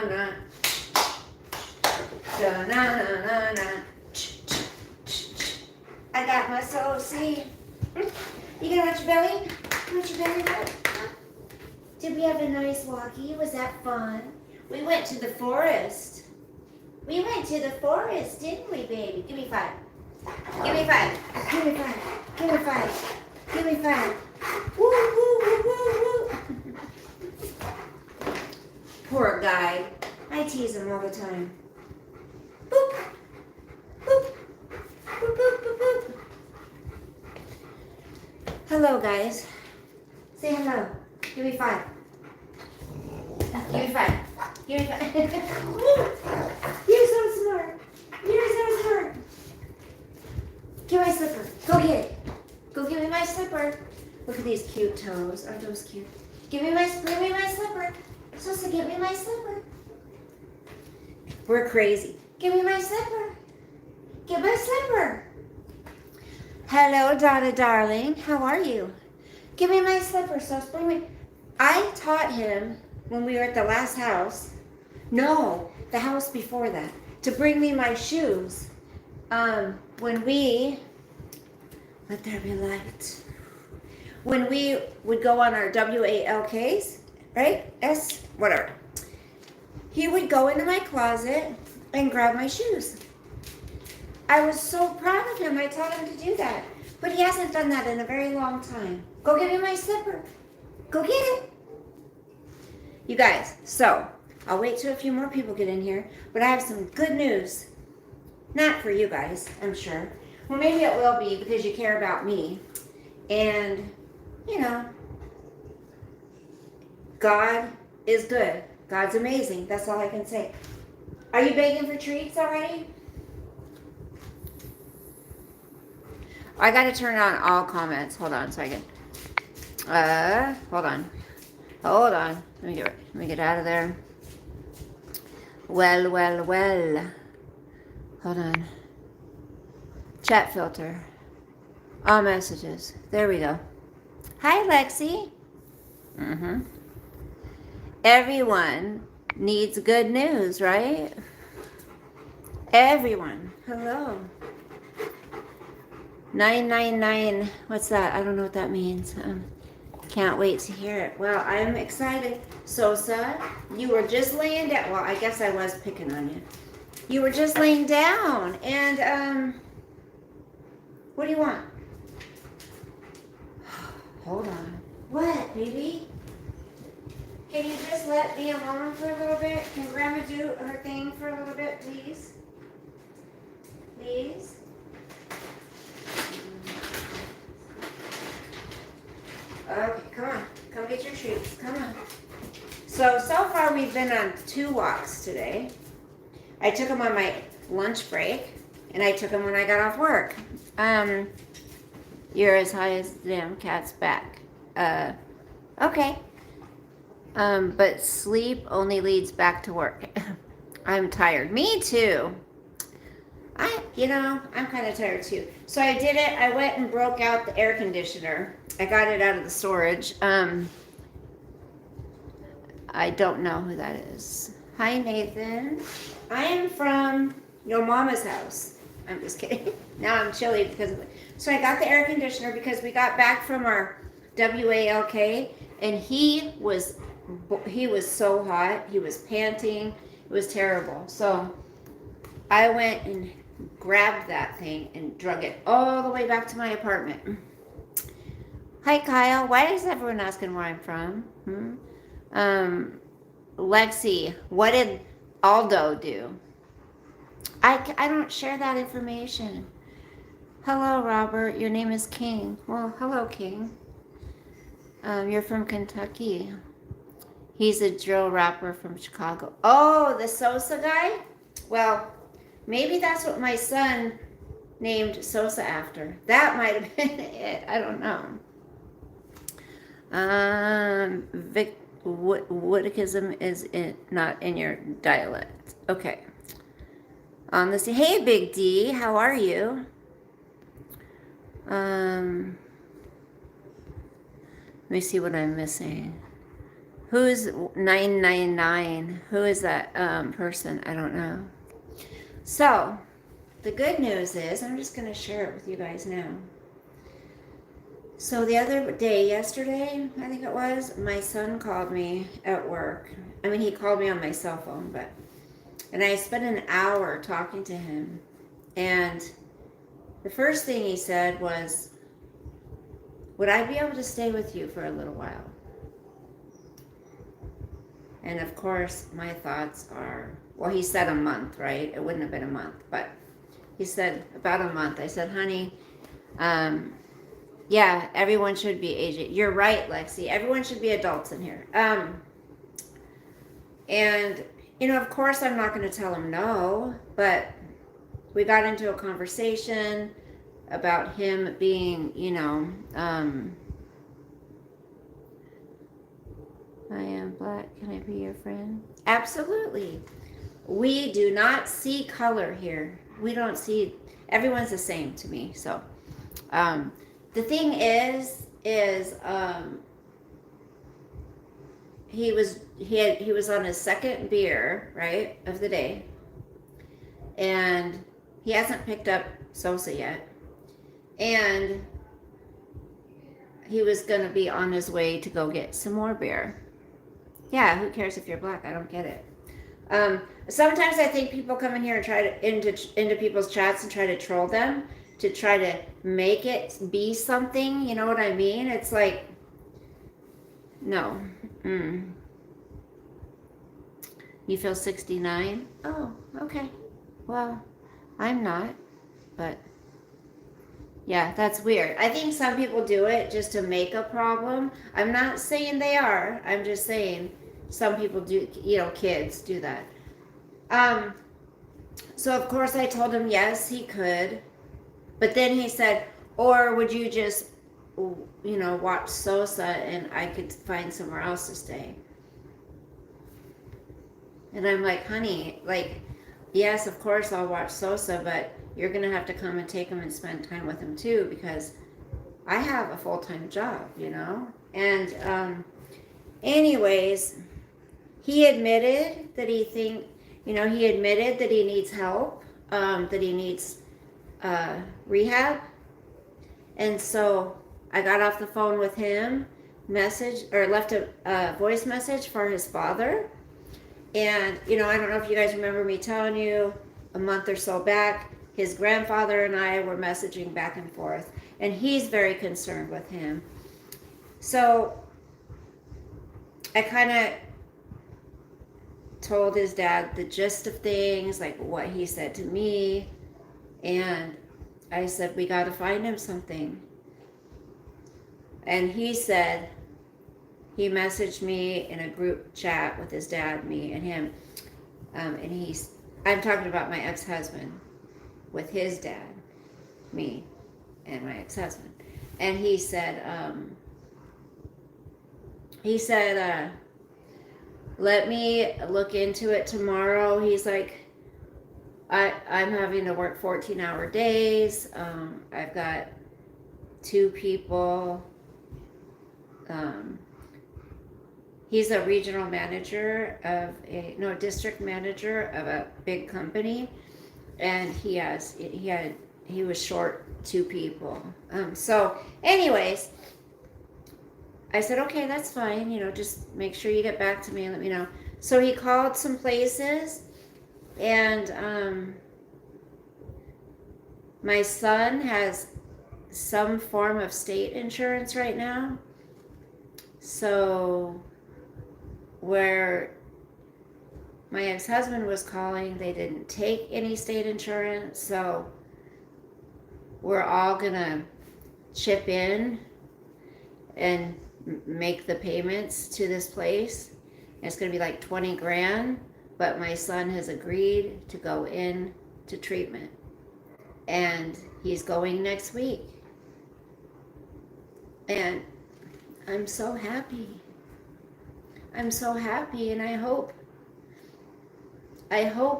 Da-na-na-na. Da-na-na-na-na. I got my soul seed. You gonna watch your belly? Watch your belly rub? Did we have a nice walkie? Was that fun? We went to the forest. We went to the forest, didn't we, baby? Give me 5. Give me 5. Give me 5. Give me 5. Give me 5. Woo, woo, woo, woo, woo. Poor guy. I tease him all the time. Boop. Boop. Boop, boop, boop, boop. Hello, guys. Say hello. Give me 5. Give me 5. Give me 5. You're so smart. You're so smart. Get my slipper. Go get it. Go give me my slipper. Look at these cute toes. Aren't those cute? Give me my slipper. Sosa, give me my slipper. We're crazy. Give me my slipper. Give my slipper. Hello, Donna darling. How are you? Give me my slipper, Sos. Bring me. I taught him when we were at the last house. No, the house before that. To bring me my shoes. When we, let there be light. When we would go on our WALKs, right? Whatever. He would go into my closet and grab my shoes. I was so proud of him. I taught him to do that. But he hasn't done that in a very long time. Go get me my slipper. Go get it. You guys, so I'll wait till a few more people get in here. But I have some good news. Not for you guys, I'm sure. Well, maybe it will be because you care about me. And, you know, God is good. God's amazing. That's all I can say. Are you begging for treats already? I got to turn on all comments. Hold on a second. Hold on. Let me get out of there. Well. Hold on. Chat filter. All messages. There we go. Hi, Lexi. Everyone needs good news, right? Everyone. Hello. 999. What's that? I don't know what that means. Can't wait to hear it. Well, I'm excited. Sosa, you were just laying down. Well, I guess I was picking on you. You were just laying down. And, what do you want? Hold on. What, baby? Can you just let me alone for a little bit? Can Grandma do her thing for a little bit, please? Please? Okay, come on. Come get your treats. Come on. So far we've been on 2 walks today. I took them on my lunch break, and I took them when I got off work. You're as high as the damn cat's back. Okay. But sleep only leads back to work. I'm tired. Me too. I'm kind of tired too. So I did it. I went and broke out the air conditioner. I got it out of the storage. I don't know who that is. Hi, Nathan. I am from your mama's house. I'm just kidding. Now I'm chilly because of it. So I got the air conditioner because we got back from our WALK, and he was so hot. He was panting. It was terrible. So I went and grabbed that thing and drug it all the way back to my apartment. Hi, Kyle. Why is everyone asking where I'm from? Lexi, what did Aldo do? I don't share that information. Hello, Robert. Your name is King. Well, hello, King. You're from Kentucky. He's a drill rapper from Chicago. Oh, the Sosa guy? Well, maybe that's what my son named Sosa after. That might have been it. I don't know. Woodicism is not in your dialect. Okay. Let's see. Hey, Big D. How are you? Let me see what I'm missing. Who's 999? Who is that person? I don't know. So, the good news is, I'm just going to share it with you guys now. So the other day, yesterday, I think it was, my son called me at work. I mean, he called me on my cell phone, and I spent an hour talking to him. And the first thing he said was, would I be able to stay with you for a little while? And of course, my thoughts are, well, he said a month, right? It wouldn't have been a month, but he said about a month. I said, honey, yeah, everyone should be aging. You're right, Lexi. Everyone should be adults in here. And, of course, I'm not going to tell him no, but we got into a conversation about him being, I am black. Can I be your friend? Absolutely. We do not see color here. We don't see, everyone's the same to me. So, the thing is, he was on his second beer, right, of the day, and he hasn't picked up Sosa yet, and he was gonna be on his way to go get some more beer. Yeah, who cares if you're black? I don't get it. Sometimes I think people come in here and try to into people's chats and try to troll them to try to make it be something. You know what I mean? It's like, no. You feel 69? Oh, okay. Well, I'm not, but yeah, that's weird. I think some people do it just to make a problem. I'm not saying they are. I'm just saying some people do, kids do that. So of course I told him yes, he could. But then he said, or would you just, watch Sosa and I could find somewhere else to stay? And I'm like, honey, yes, of course I'll watch Sosa, but you're going to have to come and take him and spend time with him too, because I have a full-time job, And anyways, he admitted that he admitted that he needs help, that he needs rehab. And so I got off the phone with him, left a voice message for his father. And, I don't know if you guys remember me telling you a month or so back, his grandfather and I were messaging back and forth, and he's very concerned with him. So I kind of told his dad the gist of things, like what he said to me, and I said, we got to find him something. And he said, he messaged me in a group chat with his dad, me and him, and I'm talking about my ex-husband with his dad, me, and my ex-husband. And he said, let me look into it tomorrow. He's like, I'm having to work 14-hour days. I've got 2 people. He's a regional manager district manager of a big company, and he was short 2 people. So anyways, I said, okay, that's fine. Just make sure you get back to me and let me know. So he called some places, and my son has some form of state insurance right now. So where my ex-husband was calling, they didn't take any state insurance. So we're all gonna chip in and make the payments to this place. It's gonna be like 20 grand, but my son has agreed to go in to treatment, and he's going next week. And I'm so happy. I'm so happy, and I hope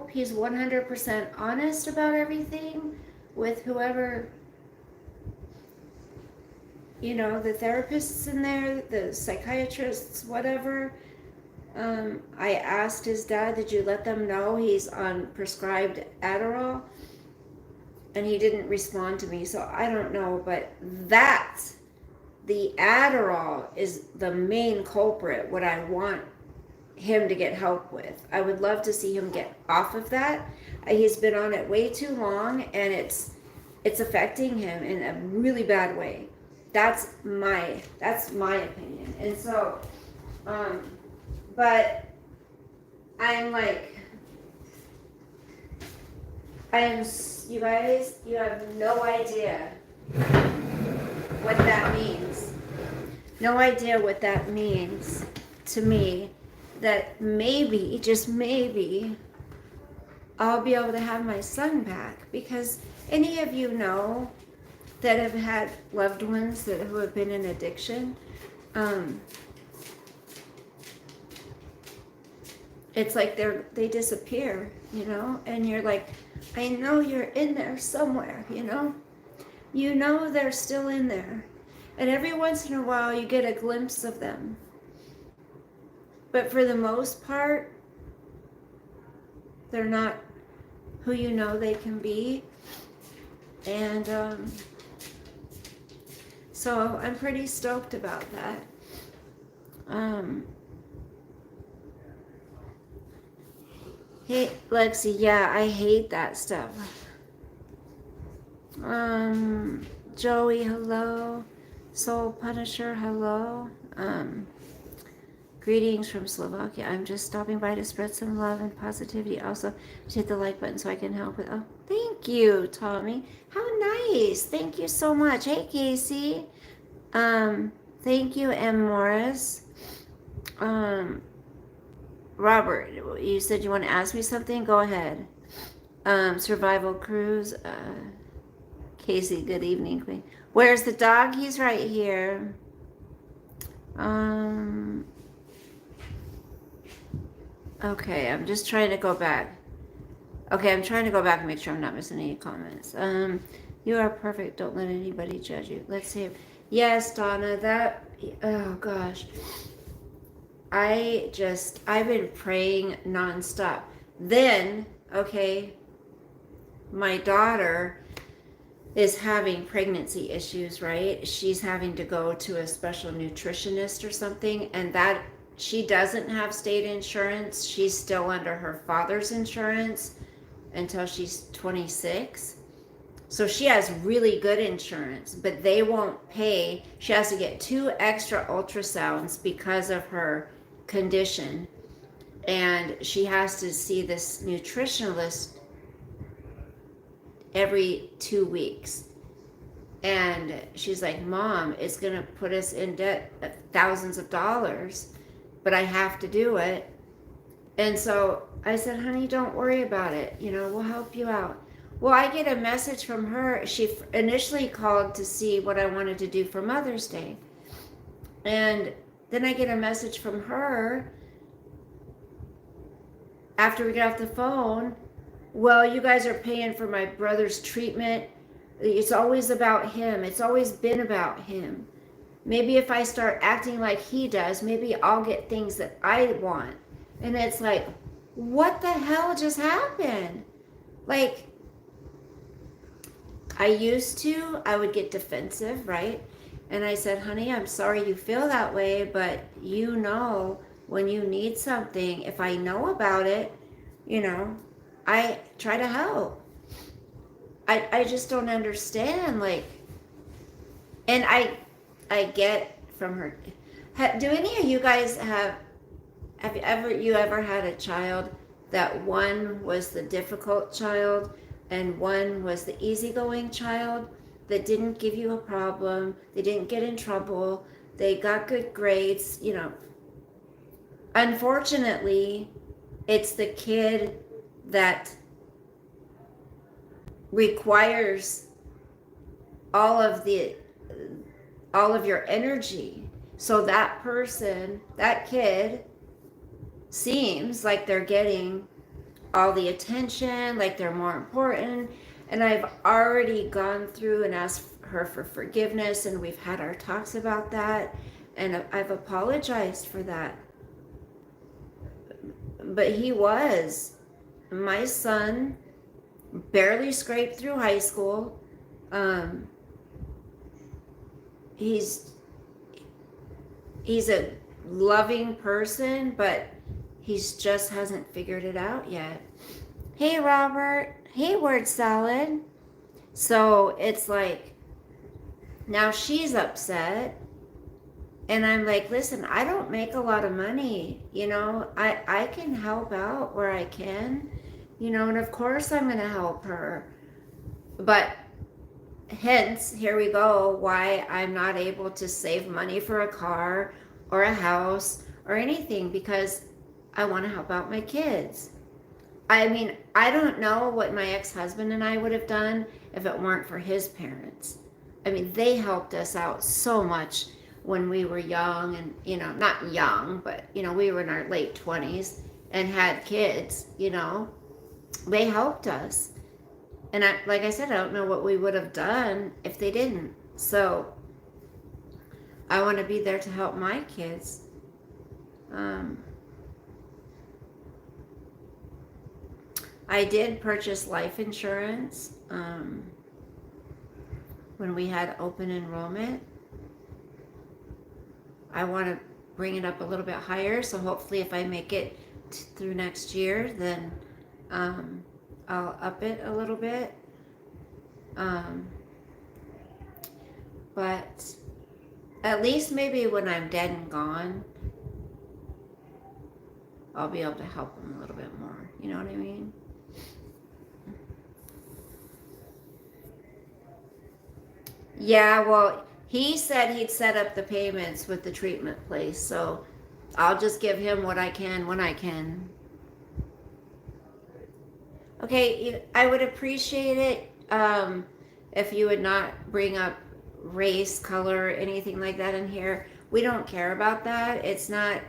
he's 100% honest about everything with whoever, the therapists in there, the psychiatrists, whatever. I asked his dad, did you let them know he's on prescribed Adderall? And he didn't respond to me, so I don't know, but that's the Adderall is the main culprit, what I want him to get help with. I would love to see him get off of that. He's been on it way too long, and it's affecting him in a really bad way. That's my opinion. And so, but I'm like, you guys, you have no idea what that means. No idea what that means to me, that maybe, just maybe, I'll be able to have my son back. Because any of you know that have had loved ones who have been in addiction, it's like they disappear, and you're like, I know you're in there somewhere, you know they're still in there, and every once in a while you get a glimpse of them, but for the most part they're not who you know they can be. And so I'm pretty stoked about that. Hey, Lexi, yeah, I hate that stuff. Joey, hello. Soul Punisher, hello. Greetings from Slovakia. I'm just stopping by to spread some love and positivity. Also, hit the like button so I can help with. Oh, thank you, Tommy. How nice. Thank you so much. Hey, Casey. Thank you, M. Morris. Robert, you said you want to ask me something? Go ahead. Survival Cruise. Casey, good evening, Queen. Where's the dog? He's right here. Okay, I'm just trying to go back. Okay, I'm trying to go back and make sure I'm not missing any comments. You are perfect. Don't let anybody judge you. Let's see. Yes, Donna, oh gosh. I've been praying nonstop. Then, okay, my daughter is having pregnancy issues, right? She's having to go to a special nutritionist or something, and that she doesn't have state insurance. She's still under her father's insurance until she's 26. So she has really good insurance, but they won't pay. She has to get 2 extra ultrasounds because of her condition, and she has to see this nutritionist every 2 weeks. And she's like, Mom, it's gonna put us in debt thousands of dollars, but I have to do it. And so I said, honey, don't worry about it, we'll help you out. Well, I get a message from her. She initially called to see what I wanted to do for Mother's Day, and then I get a message from her after we get off the phone. Well, you guys are paying for my brother's treatment. It's always about him. It's always been about him. Maybe if I start acting like he does, maybe I'll get things that I want. And it's like, what the hell just happened? Like, I would get defensive, right? And I said, honey, I'm sorry you feel that way, but when you need something, if I know about it, I try to help. I just don't understand, and I get from her. Do any of you guys have you ever had a child that one was the difficult child and one was the easygoing child that didn't give you a problem, they didn't get in trouble, they got good grades, Unfortunately, it's the kid that requires all of your energy. So that kid seems like they're getting all the attention, like they're more important. And I've already gone through and asked her for forgiveness, and we've had our talks about that, and I've apologized for that. but he was. My son barely scraped through high school. Um, he's a loving person, but he's just hasn't figured it out yet. Hey, Robert. Hey, word salad. So it's like, now she's upset. And I'm like, listen, I don't make a lot of money. I can help out where I can, and of course I'm going to help her. But hence, here we go, why I'm not able to save money for a car or a house or anything, because I want to help out my kids. I mean, I don't know what my ex-husband and I would have done if it weren't for his parents. I mean, they helped us out so much when we were young, and, not young, but, we were in our late 20s and had kids, they helped us. And like I said, I don't know what we would have done if they didn't. So I want to be there to help my kids. I did purchase life insurance when we had open enrollment. I want to bring it up a little bit higher, so hopefully if I make it through next year, then I'll up it a little bit. But at least maybe when I'm dead and gone, I'll be able to help them a little bit more. You know what I mean? Yeah, well, he said he'd set up the payments with the treatment place, so I'll just give him what I can when I can. Okay, I would appreciate it if you would not bring up race, color, anything like that in here. We don't care about that. It's not,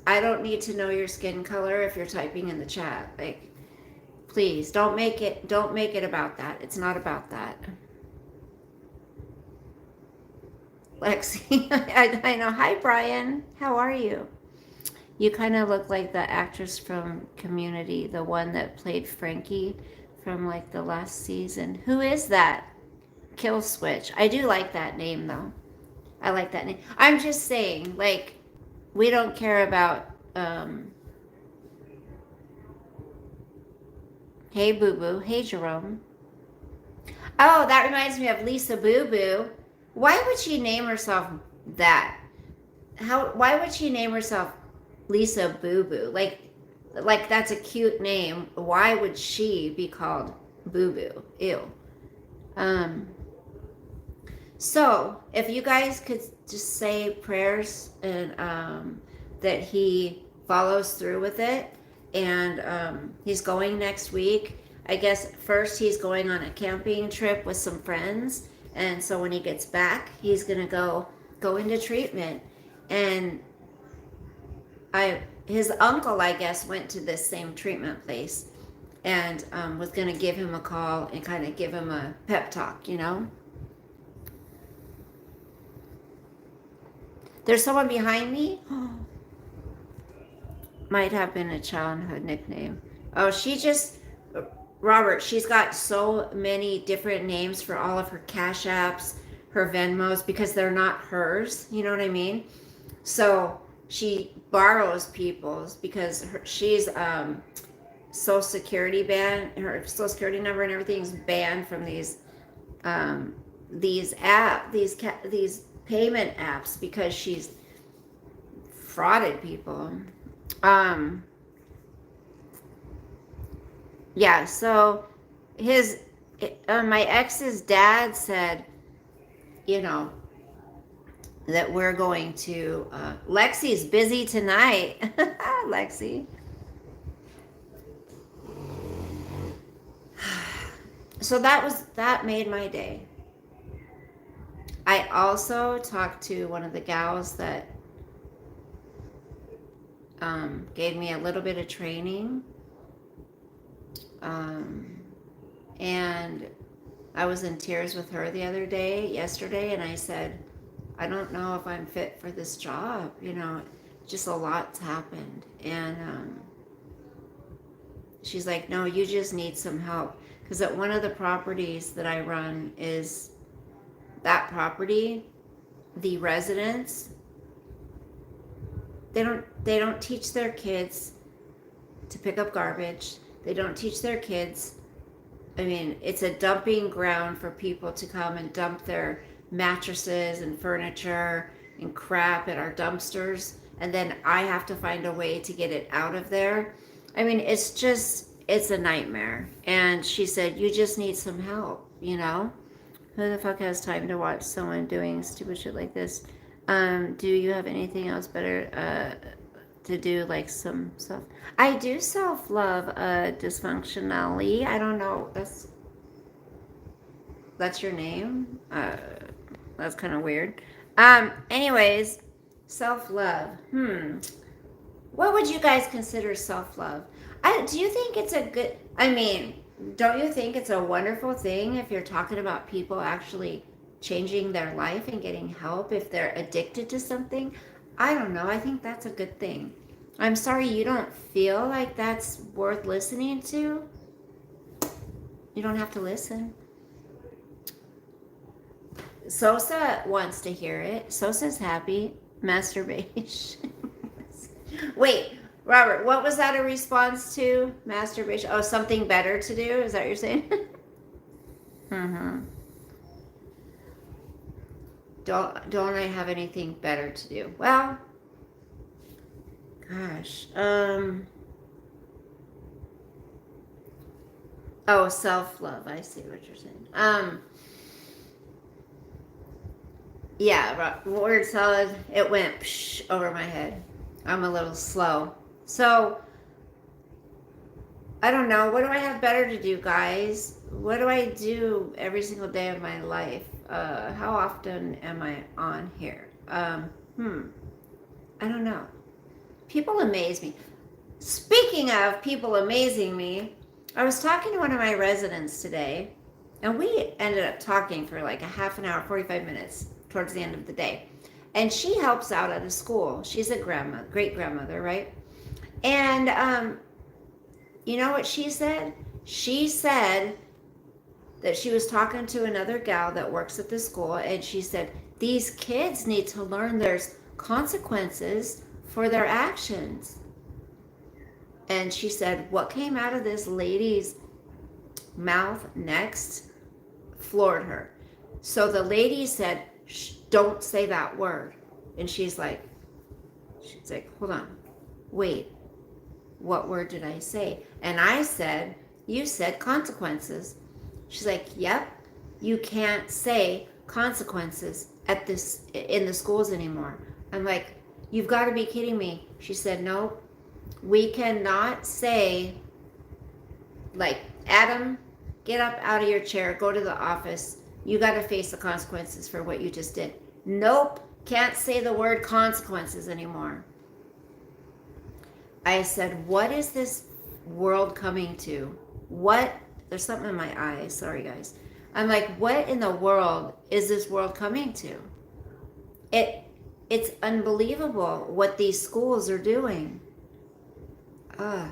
I don't need to know your skin color if you're typing in the chat. Like, please don't make it about that. It's not about that. Lexi, I know. Hi, Brian. How are you? You kind of look like the actress from Community, the one that played Frankie from like the last season. Who is that? Kill Switch. I do like that name though. I like that name. I'm just saying, like, we don't care about. Hey, Boo Boo. Hey, Jerome. Oh, that reminds me of Lisa Boo Boo. Why would she name herself that? Why would she name herself Lisa Boo Boo? Like that's a cute name. Why would she be called Boo Boo? Ew. So if you guys could just say prayers and that he follows through with it, and he's going next week. I guess first he's going on a camping trip with some friends, and so when he gets back, he's gonna go into treatment. And his uncle, I guess, went to this same treatment place and was gonna give him a call and kind of give him a pep talk, There's someone behind me. Might have been a childhood nickname. Oh, Robert, she's got so many different names for all of her Cash Apps, her Venmos, because they're not hers. You know what I mean? So she borrows people's because she's Social Security banned. Her Social Security number and everything's banned from these payment apps because she's frauded people. Yeah, so my ex's dad said, that we're going to, Lexi's busy tonight. Lexi. So that made my day. I also talked to one of the gals that gave me a little bit of training. And I was in tears with her yesterday, and I said, I don't know if I'm fit for this job. Just a lot's happened. And she's like, no, you just need some help. Because at one of the properties that I run is that property, the residents, they don't teach their kids to pick up garbage. They don't teach their kids. I mean, it's a dumping ground for people to come and dump their mattresses and furniture and crap at our dumpsters. And then I have to find a way to get it out of there. I mean, it's a nightmare. And she said, you just need some help, you know? Who the fuck has time to watch someone doing stupid shit like this? Do you have anything else better to do, like some stuff? I do self-love dysfunctionally. I don't know. That's your name? That's kind of weird. Anyways, self-love. What would you guys consider self-love? Do you think it's a good, I mean, don't you think it's a wonderful thing if you're talking about people actually changing their life and getting help if they're addicted to something? I don't know. I think that's a good thing. I'm sorry you don't feel like that's worth listening to. You don't have to listen. Sosa wants to hear it. Sosa's happy. Masturbation. Wait, Robert, what was that a response to? Masturbation? Oh, something better to do? Is that what you're saying? Don't I have anything better to do? Well, gosh. Oh, self-love. I see what you're saying. Yeah, word salad. It went over my head. I'm a little slow. So, I don't know. What do I have better to do, guys? What do I do every single day of my life? How often am I on here? I don't know. People amaze me. Speaking of people amazing me, I was talking to one of my residents today, and we ended up talking for like a half an hour, 45 minutes towards the end of the day. And she helps out at a school. She's a great grandmother, right? And you know what she said? She said that she was talking to another gal that works at the school, and she said, these kids need to learn there's consequences for their actions. And she said, what came out of this lady's mouth next floored her. So the lady said, don't say that word. And she's like, hold on, wait, what word did I say? And I said, you said consequences. She's like, yep, you can't say consequences in the schools anymore. I'm like, you've got to be kidding me. She said, nope, we cannot say, like, Adam, get up out of your chair, go to the office. You got to face the consequences for what you just did. Nope, can't say the word consequences anymore. I said, what is this world coming to? There's something in my eye. Sorry, guys. I'm like, what in the world is this world coming to? It's unbelievable what these schools are doing. I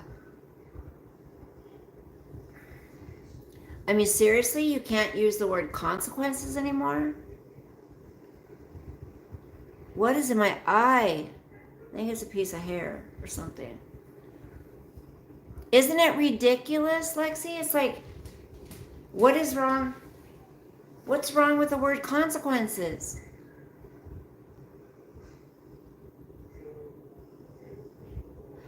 mean, seriously, you can't use the word consequences anymore? What is in my eye? I think it's a piece of hair or something. Isn't it ridiculous, Lexi? It's like, what is wrong? What's wrong with the word consequences?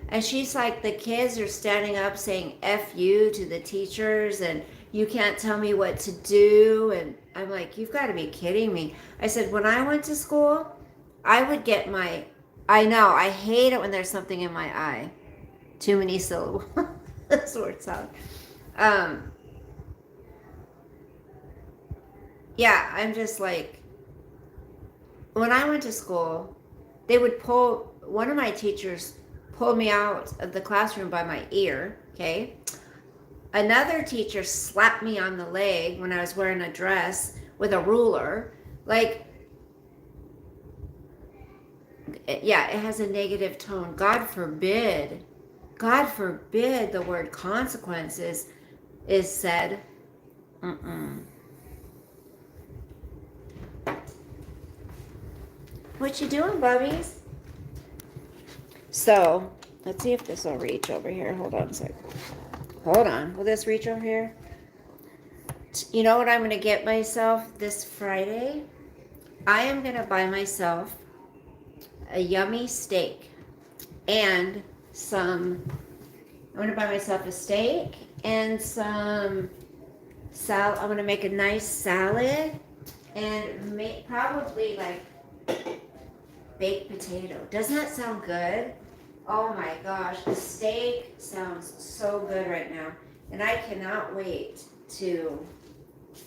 And she's like, the kids are standing up saying F you to the teachers, and you can't tell me what to do. And I'm like, you've got to be kidding me. I said, when I went to school, I would get I know, I hate it when there's something in my eye. Too many syllables. That's the word sound. Yeah, I'm just like, when I went to school, one of my teachers pulled me out of the classroom by my ear, okay? Another teacher slapped me on the leg when I was wearing a dress with a ruler. Like, yeah, it has a negative tone. God forbid God forbid the word consequences is said. What you doing, bubbies? So, let's see if this will reach over here. Hold on a second. Hold on. Will this reach over here? You know what I'm going to get myself this Friday? I am going to buy myself a yummy steak and I'm going to buy myself a steak and some salad. I'm going to make a nice salad and make probably like baked potato. Doesn't that sound good? Oh my gosh, the steak sounds so good right now. And I cannot wait to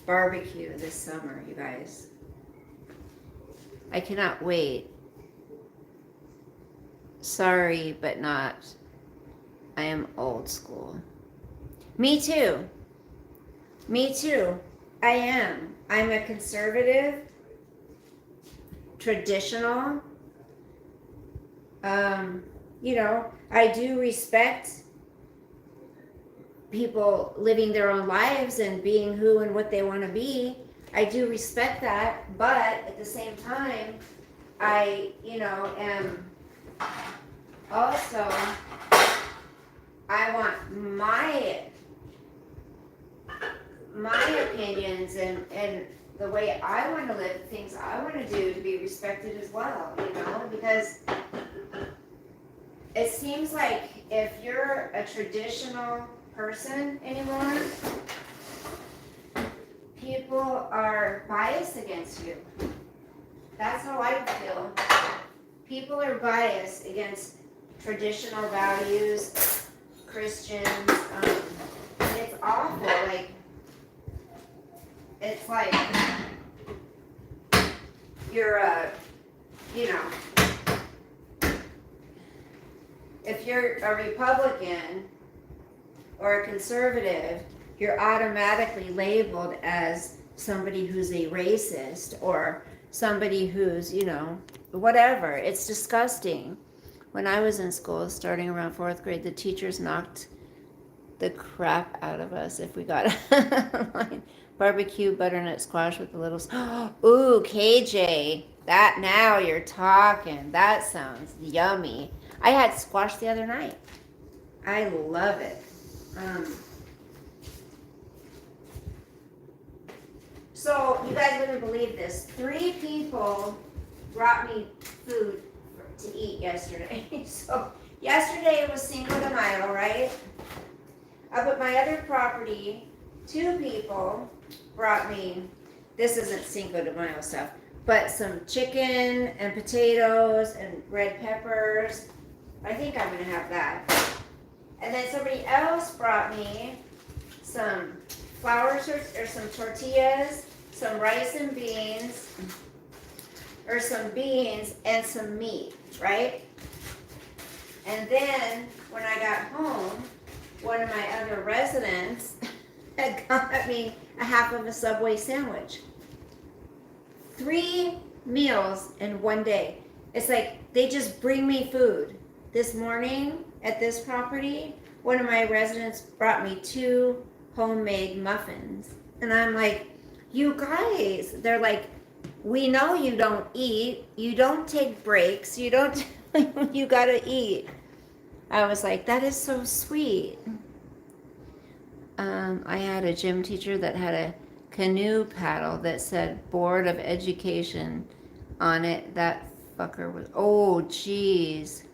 barbecue this summer, you guys. I cannot wait. Sorry, but not. I am old school. Me too. Me too. I am. I'm a conservative, traditional. I do respect people living their own lives and being who and what they want to be. I do respect that, but at the same time, I am also, I want my opinions and the way I want to live, the things I want to do to be respected as well, because it seems like if you're a traditional person anymore, people are biased against you. That's how I feel. People are biased against traditional values, Christians, and it's awful. It's like you're if you're a Republican or a conservative, you're automatically labeled as somebody who's a racist or somebody who's, whatever. It's disgusting. When I was in school, starting around 4th grade, the teachers knocked the crap out of us if we got barbecue butternut squash with the little ooh, KJ, that now you're talking. That sounds yummy. I had squash the other night. I love it. So you guys wouldn't believe this. 3 people brought me food to eat yesterday. So yesterday it was Cinco de Mayo, right? Up at my other property, 2 people brought me, this isn't Cinco de Mayo stuff, but some chicken and potatoes and red peppers. I think I'm going to have that. And then somebody else brought me some some tortillas, some rice and beans, or some beans and some meat, right? And then when I got home, one of my other residents had got me a half of a Subway sandwich. 3 meals in one day. It's like they just bring me food. This morning at this property, one of my residents brought me 2 homemade muffins. And I'm like, you guys, they're like, we know you don't eat, you don't take breaks, you don't, you gotta eat. I was like, that is so sweet. I had a gym teacher that had a canoe paddle that said Board of Education on it. That fucker was, oh geez.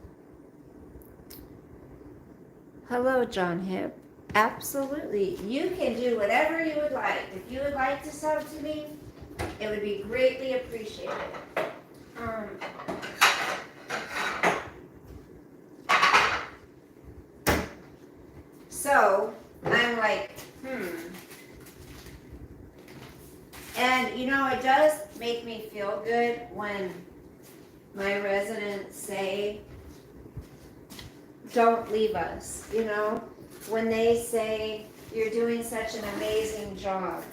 Hello, John Hip. Absolutely. You can do whatever you would like. If you would like to sub to me, it would be greatly appreciated. So, I'm like, And, it does make me feel good when my residents say, don't leave us, when they say, you're doing such an amazing job,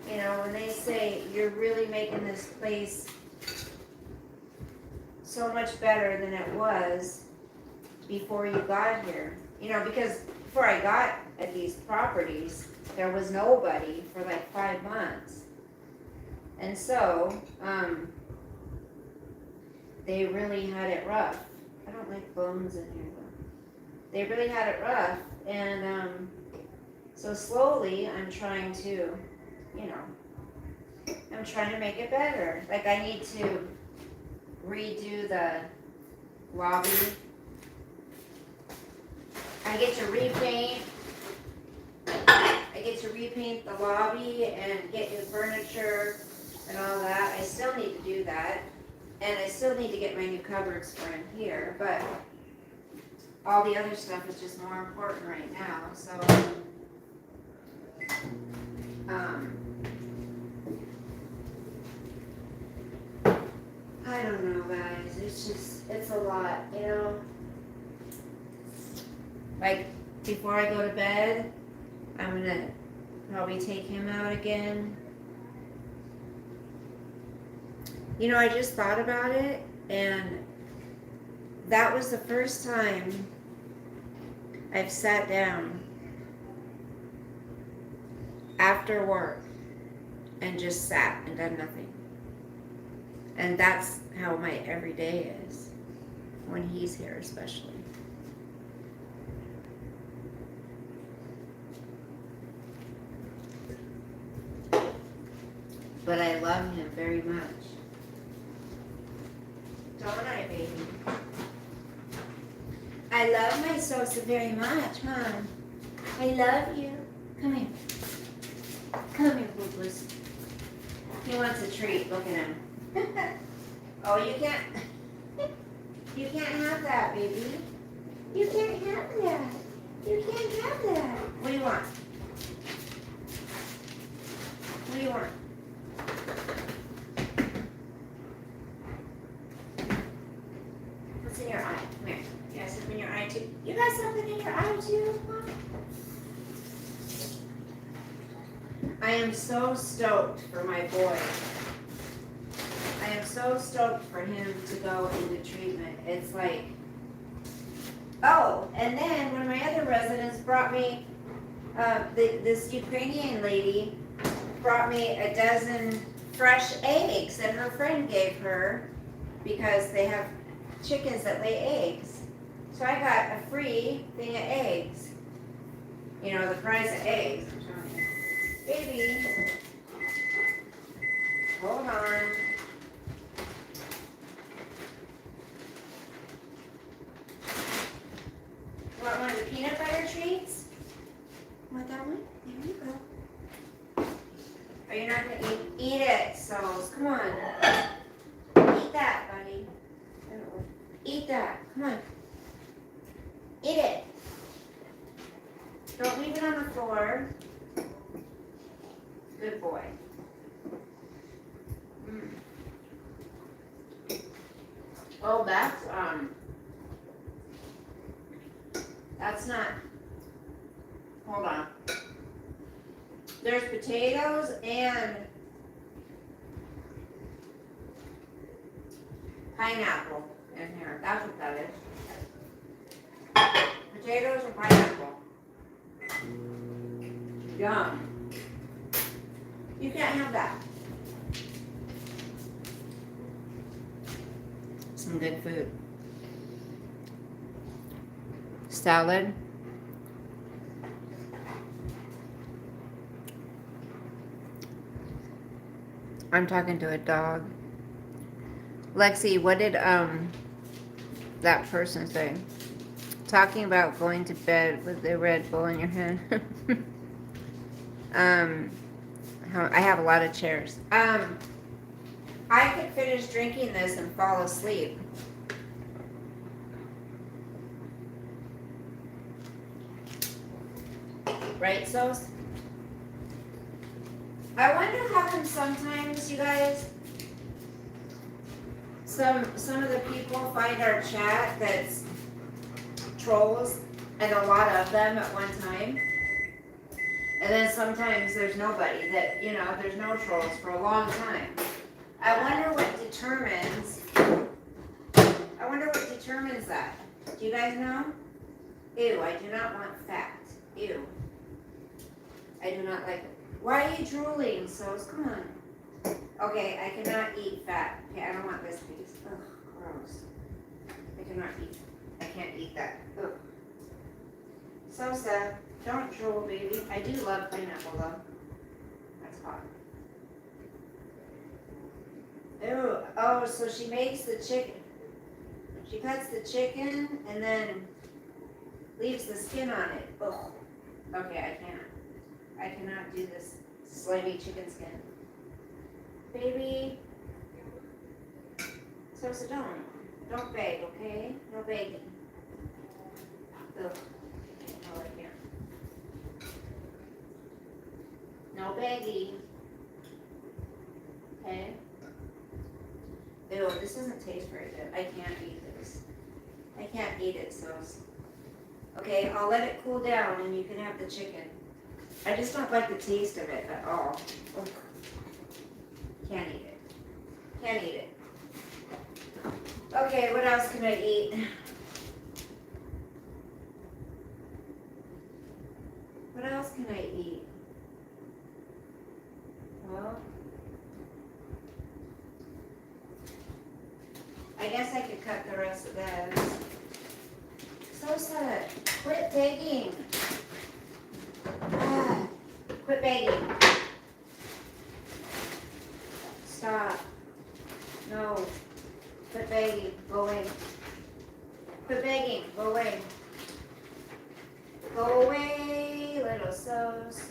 when they say, you're really making this place so much better than it was before you got here. You know, because before I got at these properties, there was nobody for like 5 months. And so, they really had it rough. I don't like bones in here though. They really had it rough, and so slowly I'm trying to, you know, I'm trying to make it better. Like I need to redo the lobby. I get to repaint the lobby and get new furniture and all that. I still need to do that. And I still need to get my new cupboards for in here, but all the other stuff is just more important right now. So, I don't know, guys. It's a lot, you know. Like, before I go to bed, I'm gonna probably take him out again. You know, I just thought about it, and that was the first time I've sat down after work and just sat and done nothing. And that's how my everyday is, when he's here especially. But I love him very much. Don't I, baby? I love my Sosa very much, huh? I love you. Come here. Come here, Boo-Boos. He wants a treat. Look at him. Oh, you can't. You can't have that, baby. You can't have that. You can't have that. What do you want? What do you want? What's in your eye? Come here. You got something in your eye too? You got something in your eye too? Huh? I am so stoked for my boy. I am so stoked for him to go into treatment. It's like, oh, and then one of my other residents brought me, this Ukrainian lady brought me a dozen fresh eggs that her friend gave her because they have chickens that lay eggs. So I got a free thing of eggs. You know, the price of eggs. I'm telling you. Baby, hold on. Want one of the peanut butter treats? Want that one? There you go. Are you not going to eat it, Souls? Come on. Eat that, buddy. Eat that. Come on. Eat it. Don't leave it on the floor. Good boy. Oh, that's not, hold on. There's potatoes and pineapple in here. That's what that is. Potatoes and pineapple. Yum. You can't have that. Some good food. Salad. I'm talking to a dog. Lexi, what did that person say? Talking about going to bed with the Red Bull in your hand. I have a lot of chairs. I could finish drinking this and fall asleep. Right, Sos? I wonder how come sometimes, you guys, some of the people find our chat that's trolls, and a lot of them at one time. And then sometimes there's nobody that, you know, there's no trolls for a long time. I wonder what determines that. Do you guys know? Ew, I do not want fat. Ew. I do not like it. Why are you drooling, Sos? Come on. Okay, I cannot eat fat. Okay, I don't want this piece. Ugh, gross. I cannot eat. I can't eat that. Ugh. Sosa, don't drool, baby. I do love pineapple, though. That's hot. Ew. Oh, so she makes the chicken. She cuts the chicken and then leaves the skin on it. Ugh. Okay, I can't. I cannot do this slimy chicken skin. Baby. Sosa, don't beg, okay? No begging. Ugh. No, I can't. No begging. Okay? Ew, this doesn't taste very good. I can't eat this. I can't eat it, Sos. Okay, I'll let it cool down and you can have the chicken. I just don't like the taste of it at all. Ugh. Can't eat it. Can't eat it. Okay, what else can I eat? What else can I eat? Well, I guess I could cut the rest of this. Sosa, quit begging. Ah, quit begging. Stop. No. Quit begging. Go away. Quit begging. Go away. Go away, little Sos.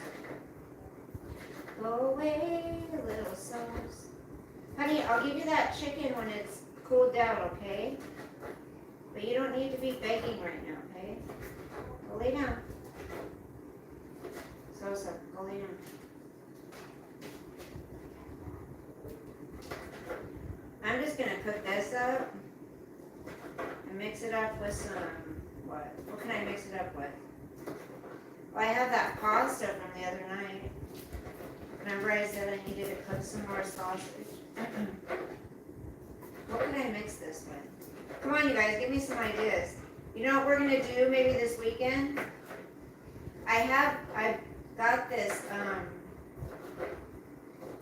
Go away, little Sos. Honey, I'll give you that chicken when it's cooled down, okay? But you don't need to be begging right now, okay? Go lay down. Sosa, go lay down. I'm just gonna cook this up and mix it up with some, what? What can I mix it up with? Well, I have that pasta from the other night. Remember I said I needed to cook some more sausage? What can I mix this with? Come on, you guys, give me some ideas. You know what we're gonna do maybe this weekend? I've got this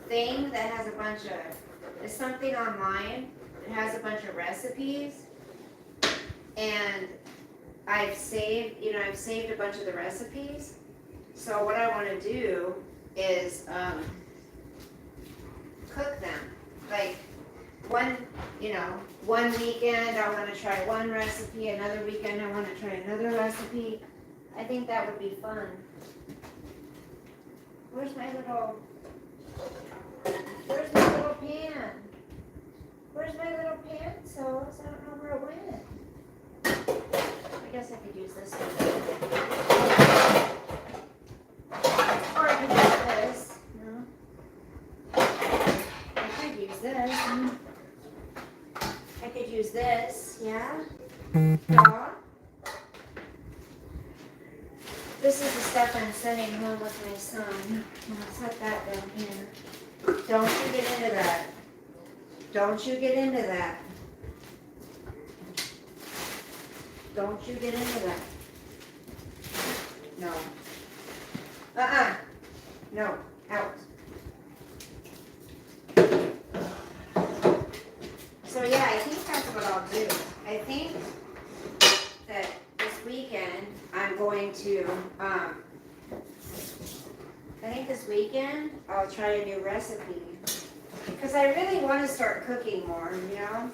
thing that has a bunch of, it's something online. It has a bunch of recipes, and I've saved a bunch of the recipes. So what I want to do is cook them. Like one weekend I want to try one recipe, another weekend I want to try another recipe. I think that would be fun. Where's my little pan? Where's my little pan, Sos? I don't know where it went. I guess I could use this one. Or I could use this. No. I could use this. I could use this, yeah? Yeah. This is the stuff I'm sending home with my son. I'll set that down here. Don't you get into that. Don't you get into that. Don't you get into that. No. No. Out. So yeah, I think that's what I'll do. I think that this weekend I'm going to, I'll try a new recipe. Because I really want to start cooking more, you know?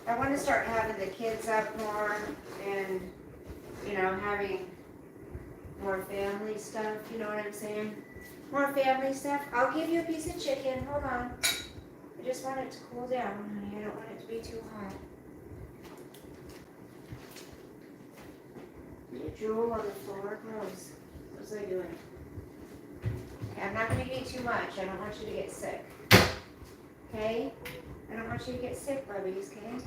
I want to start having the kids up more and, having more family stuff, you know what I'm saying? More family stuff. I'll give you a piece of chicken. Hold on. I just want it to cool down, honey. I don't want it to be too hot. You drool on the floor. Gross. What was I doing? Okay, I'm not going to eat too much. I don't want you to get sick. Okay? I don't want you to get sick, bubbies, okay?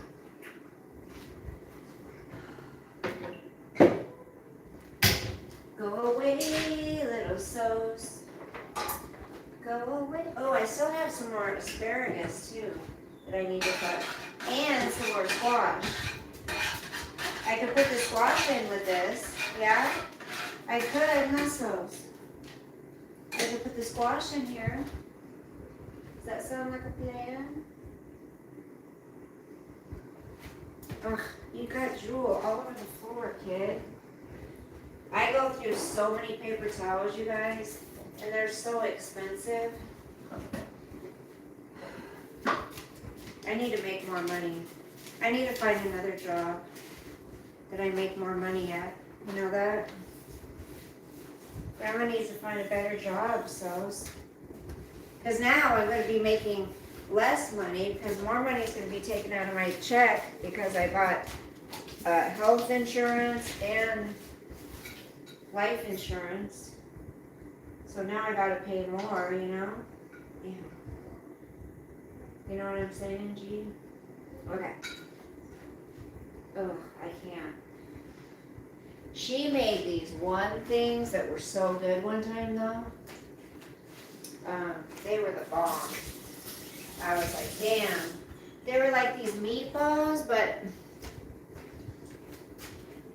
Go away, little Sos. Go away. Oh, I still have some more asparagus, too, that I need to cut. And some more squash. I could put the squash in with this. Yeah? I could, huh, Sos? I could put the squash in here. Does that sound like a plan? Ugh, you got drool all over the floor, kid. I go through so many paper towels, you guys, and they're so expensive. I need to make more money. I need to find another job that I make more money at. You know that? Grandma needs to find a better job, so. Because now I'm going to be making less money because more money is going to be taken out of my check because I bought health insurance and life insurance. So now I got to pay more, you know? Yeah. You know what I'm saying, G? Okay. Oh, I can't. She made these one things that were so good one time, though. They were the bomb. I was like, damn. They were like these meatballs, but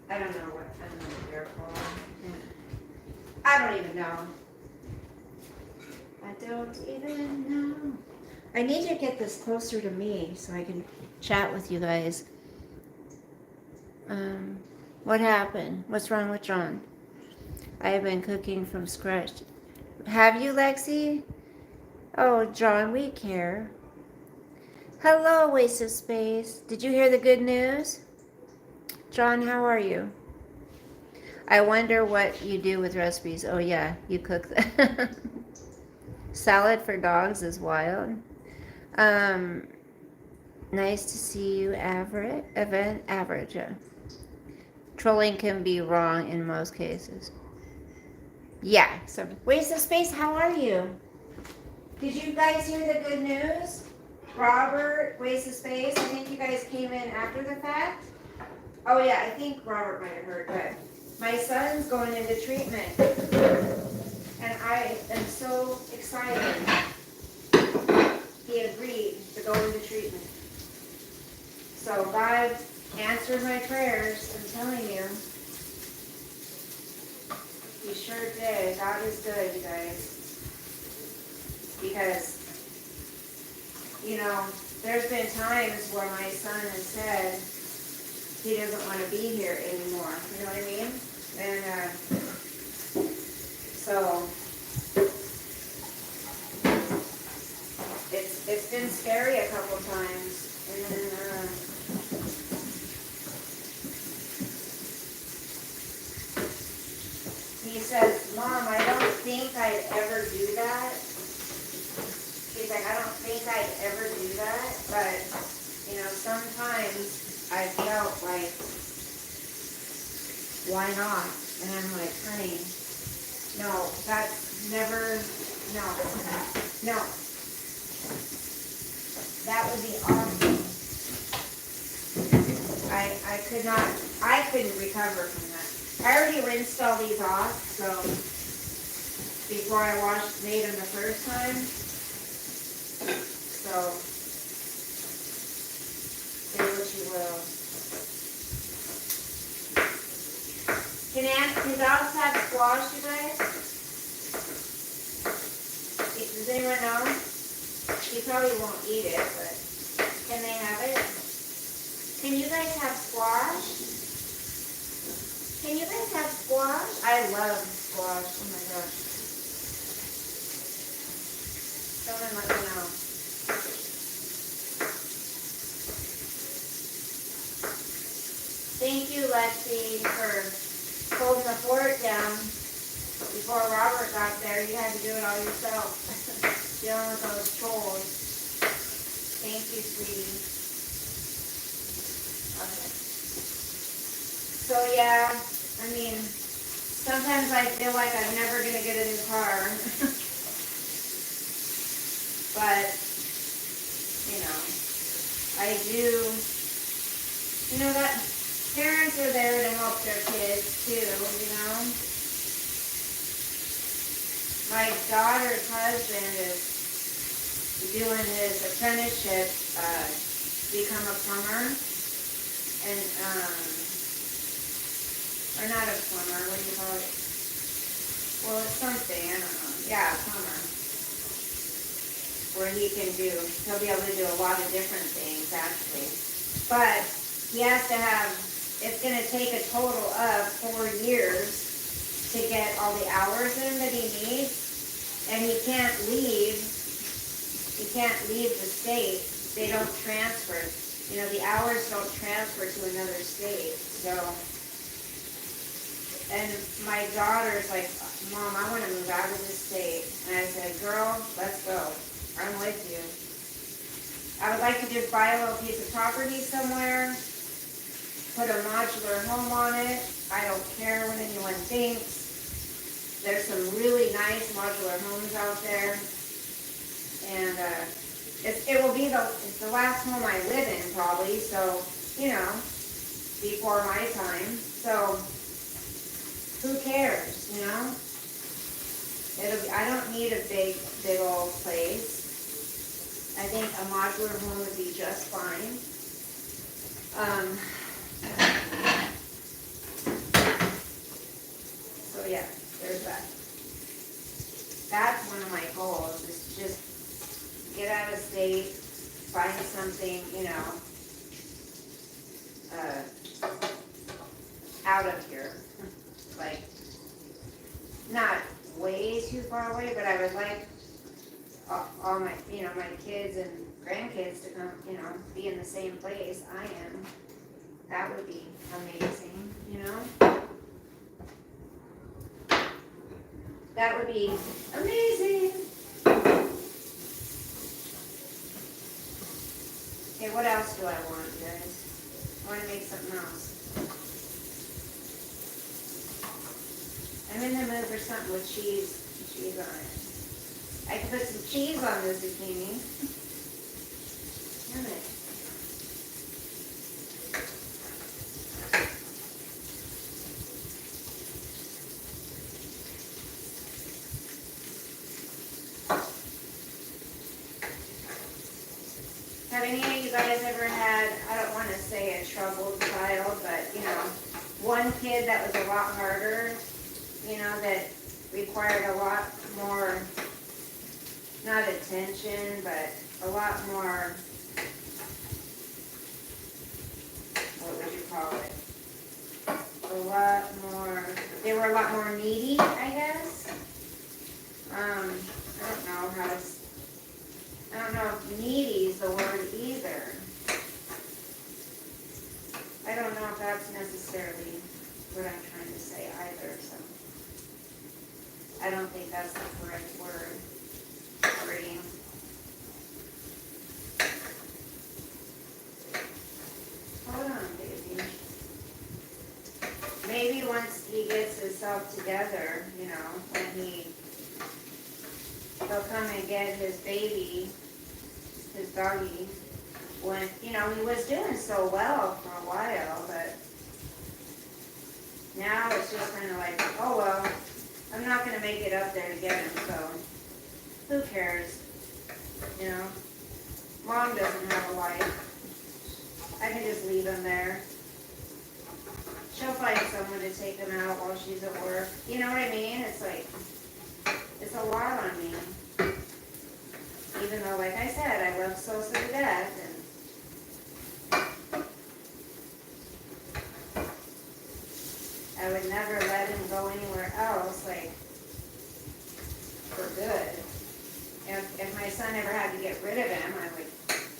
I don't know what they're called. I don't even know. I don't even know. I need to get this closer to me so I can chat with you guys. What happened? What's wrong with John? I have been cooking from scratch. Have you, Lexi? Oh, John, we care. Hello, Waste of Space. Did you hear the good news? John, how are you? I wonder what you do with recipes. Oh, yeah, you cook that. Salad for dogs is wild. Nice to see you, average. Yeah. Trolling can be wrong in most cases. Yeah, so Waste of Space, how are you? Did you guys hear the good news? Robert, Waste of Space, I think you guys came in after the fact. Oh yeah, I think Robert might have heard, but my son's going into treatment. And I am so excited. He agreed to go into treatment. So God answered my prayers, I'm telling you. He sure did. God is good, you guys. Because, you know, there's been times where my son has said he doesn't want to be here anymore. You know what I mean? And so it's been scary a couple times. And then he says, Mom, I don't think I'd ever do that. He's like, I don't think I'd ever do that, but, you know, sometimes I felt like, why not? And I'm like, honey, no, that's never, no. That would be awesome. I couldn't recover from that. I already rinsed all these off, so before I made them the first time. So, say what you will. Can dogs have squash, you guys? Does anyone know? He probably won't eat it, but can they have it? Can you guys have squash? Can you guys have squash? I love squash. Oh my gosh. Someone let me know. Thank you, Lexi, for holding the fort down. Before Robert got there, you had to do it all yourself. Dealing with those chores. Thank you, sweetie. Okay. So yeah, I mean, sometimes I feel like I'm never going to get a new car. But, you know, I do, you know, that parents are there to help their kids too, you know. My daughter's husband is doing his apprenticeship, become a plumber, and Or not a plumber, what do you call it? Well, it's something, I don't know. Yeah, a plumber. Where he'll be able to do a lot of different things, actually. But he has to have, it's going to take a total of 4 years to get all the hours in that he needs. And he can't leave the state. They don't transfer. You know, the hours don't transfer to another state. So, and my daughter's like, Mom, I want to move out of this state. And I said, girl, let's go. I'm with you. I would like to just buy a little piece of property somewhere, put a modular home on it. I don't care what anyone thinks. There's some really nice modular homes out there. And it will be it's the last home I live in probably, so, you know, before my time. So, who cares, you know? I don't need a big old place. I think a modular home would be just fine. So yeah, there's that. That's one of my goals, is just get out of state, find something, you know, out of here. Like, not way too far away, but I would like all my, you know, my kids and grandkids to come, you know, be in the same place I am. That would be amazing, you know? That would be amazing. Okay, what else do I want, guys? I want to make something else. I'm in the mood for something with cheese on it. I could put some cheese on the zucchini. Damn it. Have any of you guys ever had, I don't want to say a troubled child, but, you know, one kid that was a lot harder, you know, that required a lot more, not attention, but a lot more, what would you call it? They were a lot more needy, I guess. I don't know if needy is the word either. I don't know if that's necessarily what I'm trying to say either, so. I don't think that's the correct word. Wording. Hold on, baby. Maybe once he gets himself together, you know, when he'll come and get his baby, his doggy, when, you know, he was doing so well for a while, but now it's just kind of like, oh well, I'm not going to make it up there to get him, so who cares, you know? Mom doesn't have a life. I can just leave him there. She'll find someone to take him out while she's at work. You know what I mean? It's like, it's a lot on me. Even though, like I said, I love Sosa to death, and I would never let him go anywhere else, like, for good. If my son ever had to get rid of him, I would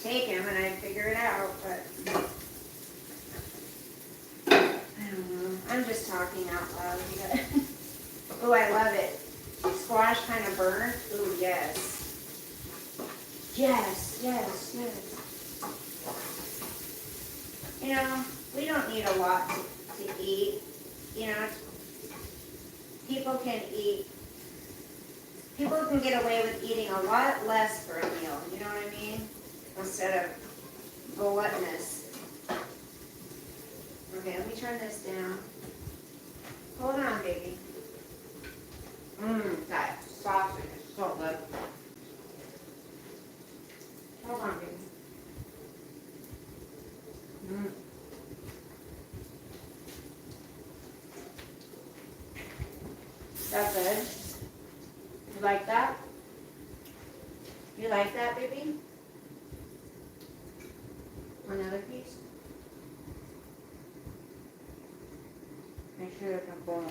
take him and I'd figure it out, but I don't know. I'm just talking out loud. Oh, I love it. Squash kind of burnt. Ooh, yes. Yes, yes, yes. You know, we don't need a lot to eat. You know, people can get away with eating a lot less for a meal, you know what I mean? Instead of gluttonous. Okay, let me turn this down. Hold on, baby. That sausage is so good. Hold on, baby. That's good. You like that? You like that, baby? Another piece? Make sure it's a bone.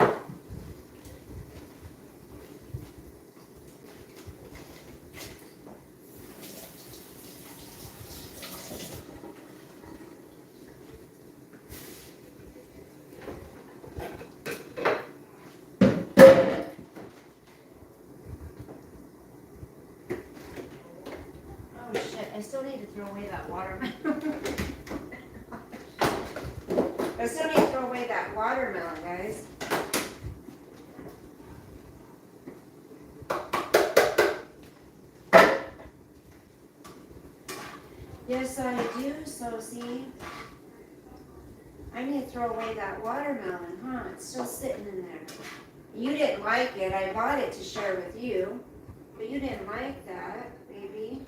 Oh shit, I still need to throw away that watermelon. I still need to throw away that watermelon, guys. Yes, I do, so see. I need to throw away that watermelon, huh? It's still sitting in there. You didn't like it. I bought it to share with you. But you didn't like that, baby.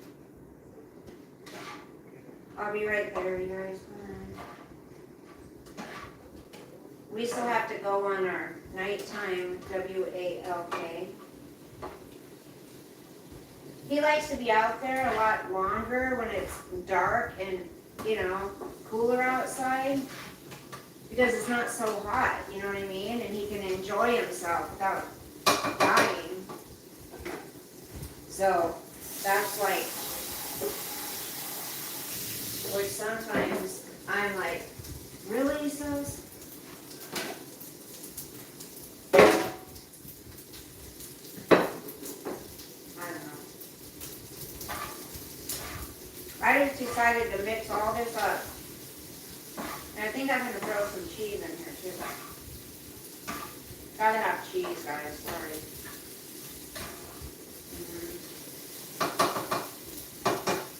I'll be right there, you guys. We still have to go on our nighttime WALK. He likes to be out there a lot longer when it's dark and, you know, cooler outside. Because it's not so hot, you know what I mean? And he can enjoy himself without dying. So, that's like, which sometimes I'm like, really, sis? I don't know. I just decided to mix all this up. And I think I'm going to throw some cheese in here too. Gotta have cheese, guys. Sorry.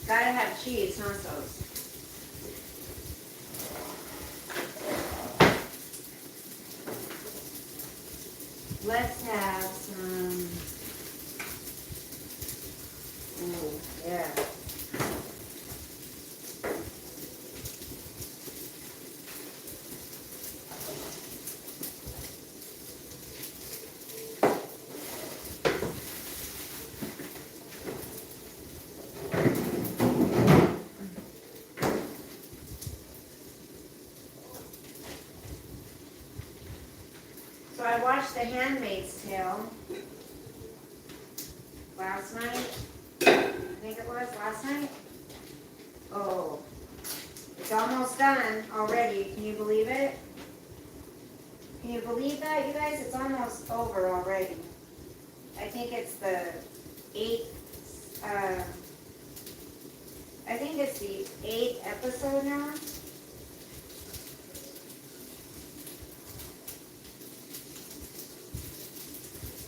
Gotta have cheese, huh, Sos? Let's have some. Ooh, yeah. So I watched The Handmaid's Tale last night. I think it was last night. Oh, it's almost done already. Can you believe it? Can you believe that, you guys? It's almost over already. I think it's the 8th, I think it's the 8th episode now.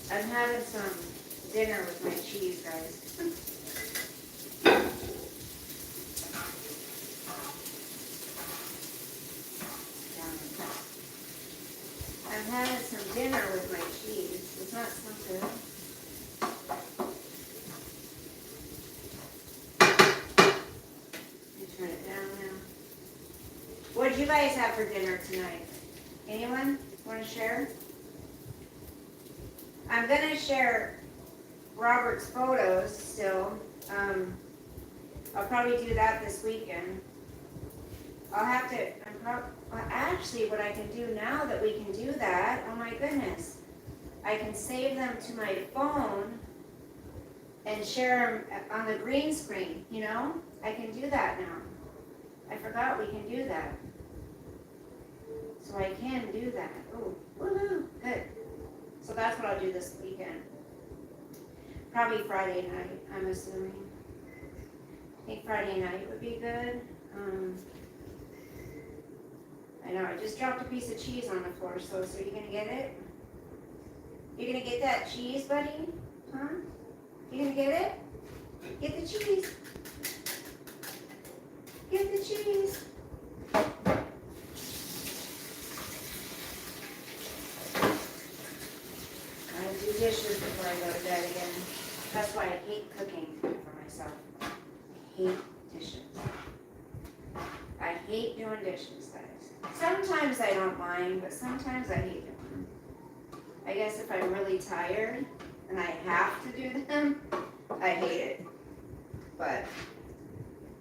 I'm having some dinner with my cheese, guys. I'm having some dinner with my cheese. It's not so good. Let me turn it down now. What did you guys have for dinner tonight? Anyone want to share? I'm going to share Robert's photos still. I'll probably do that this weekend. I'll have to, actually what I can do now that we can do that, oh my goodness, I can save them to my phone and share them on the green screen, you know? I can do that now. I forgot we can do that. So I can do that. Oh, woohoo, good. So that's what I'll do this weekend. Probably Friday night, I'm assuming. I think Friday night would be good. I know, I just dropped a piece of cheese on the floor, so are you gonna get it? You gonna get that cheese, buddy? Huh? You gonna get it? Get the cheese. Get the cheese. I do dishes before I go to bed again. That's why I hate cooking for myself. I hate dishes. I hate doing dishes, guys. Sometimes I don't mind, but sometimes I hate doing them. I guess if I'm really tired and I have to do them, I hate it. But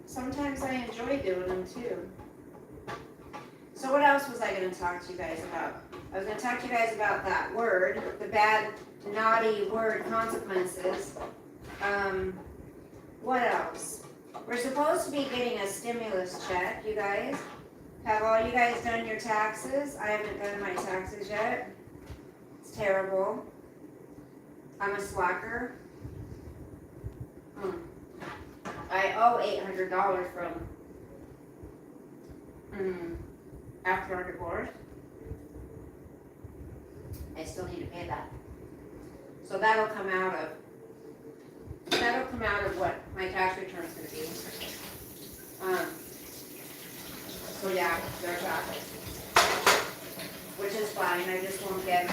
sometimes I enjoy doing them too. So what else was I going to talk to you guys about? I was going to talk to you guys about that word, the bad, naughty word consequences. What else? We're supposed to be getting a stimulus check, you guys. Have all you guys done your taxes? I haven't done my taxes yet. It's terrible. I'm a slacker. I owe $800 from after our divorce. I still need to pay that. So that'll come out of what my tax return is going to be. So yeah, there's that. Which is fine. I just won't get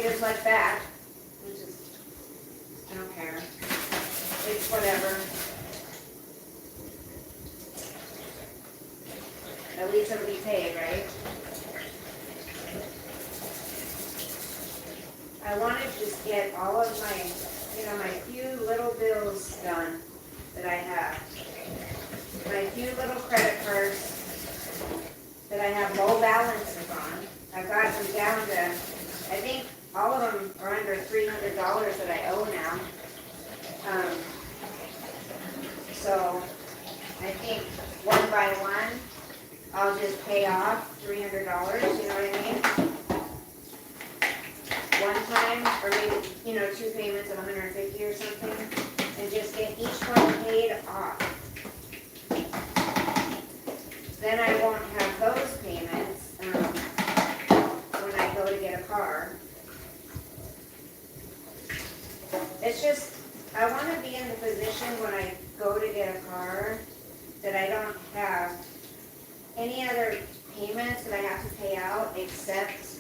as much back. Which is, I don't care. It's whatever. At least it'll be paid, right? I want to just get all of my, my few little bills done that I have. My few little credit cards that I have low balances on. I've got them down to, I think all of them are under $300 that I owe now. So I think one by one, I'll just pay off $300, you know what I mean? One time, or maybe, 2 payments of $150 or something, and just get each one paid off. Then I won't have those payments when I go to get a car. It's just, I want to be in the position when I go to get a car that I don't have any other payments that I have to pay out except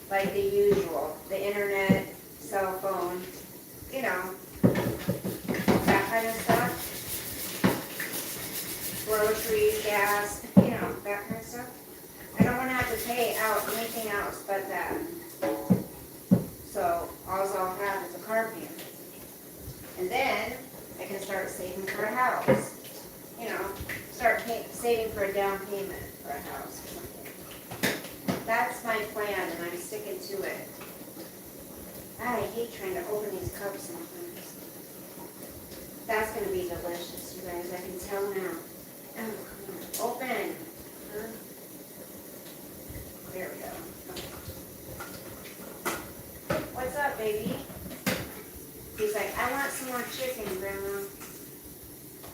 like the usual, the internet, cell phone, that kind of stuff. Groceries, gas, that kind of stuff. I don't want to have to pay out anything else but that. So all I'll have is a car payment. And then I can start saving for a house. Start saving for a down payment for a house or something. That's my plan, and I'm sticking to it. I hate trying to open these cups sometimes. That's going to be delicious, you guys. I can tell now. Oh, come on. Open. Huh? There we go. What's up, baby? He's like, I want some more chicken, Grandma.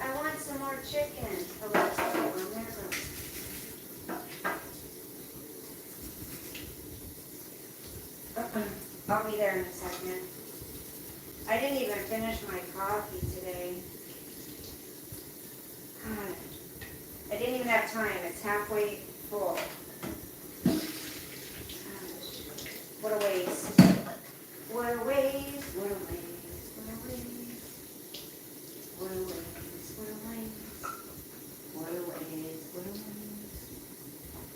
I want some more chicken. Oh, that's the one. There it goes. I'll be there in a second. I didn't even finish my coffee today. God. I didn't even have time. It's halfway full. Gosh. What a waste. What a waste. What a waste. What a waste. What a waste. What a waste. What a waste. What a waste.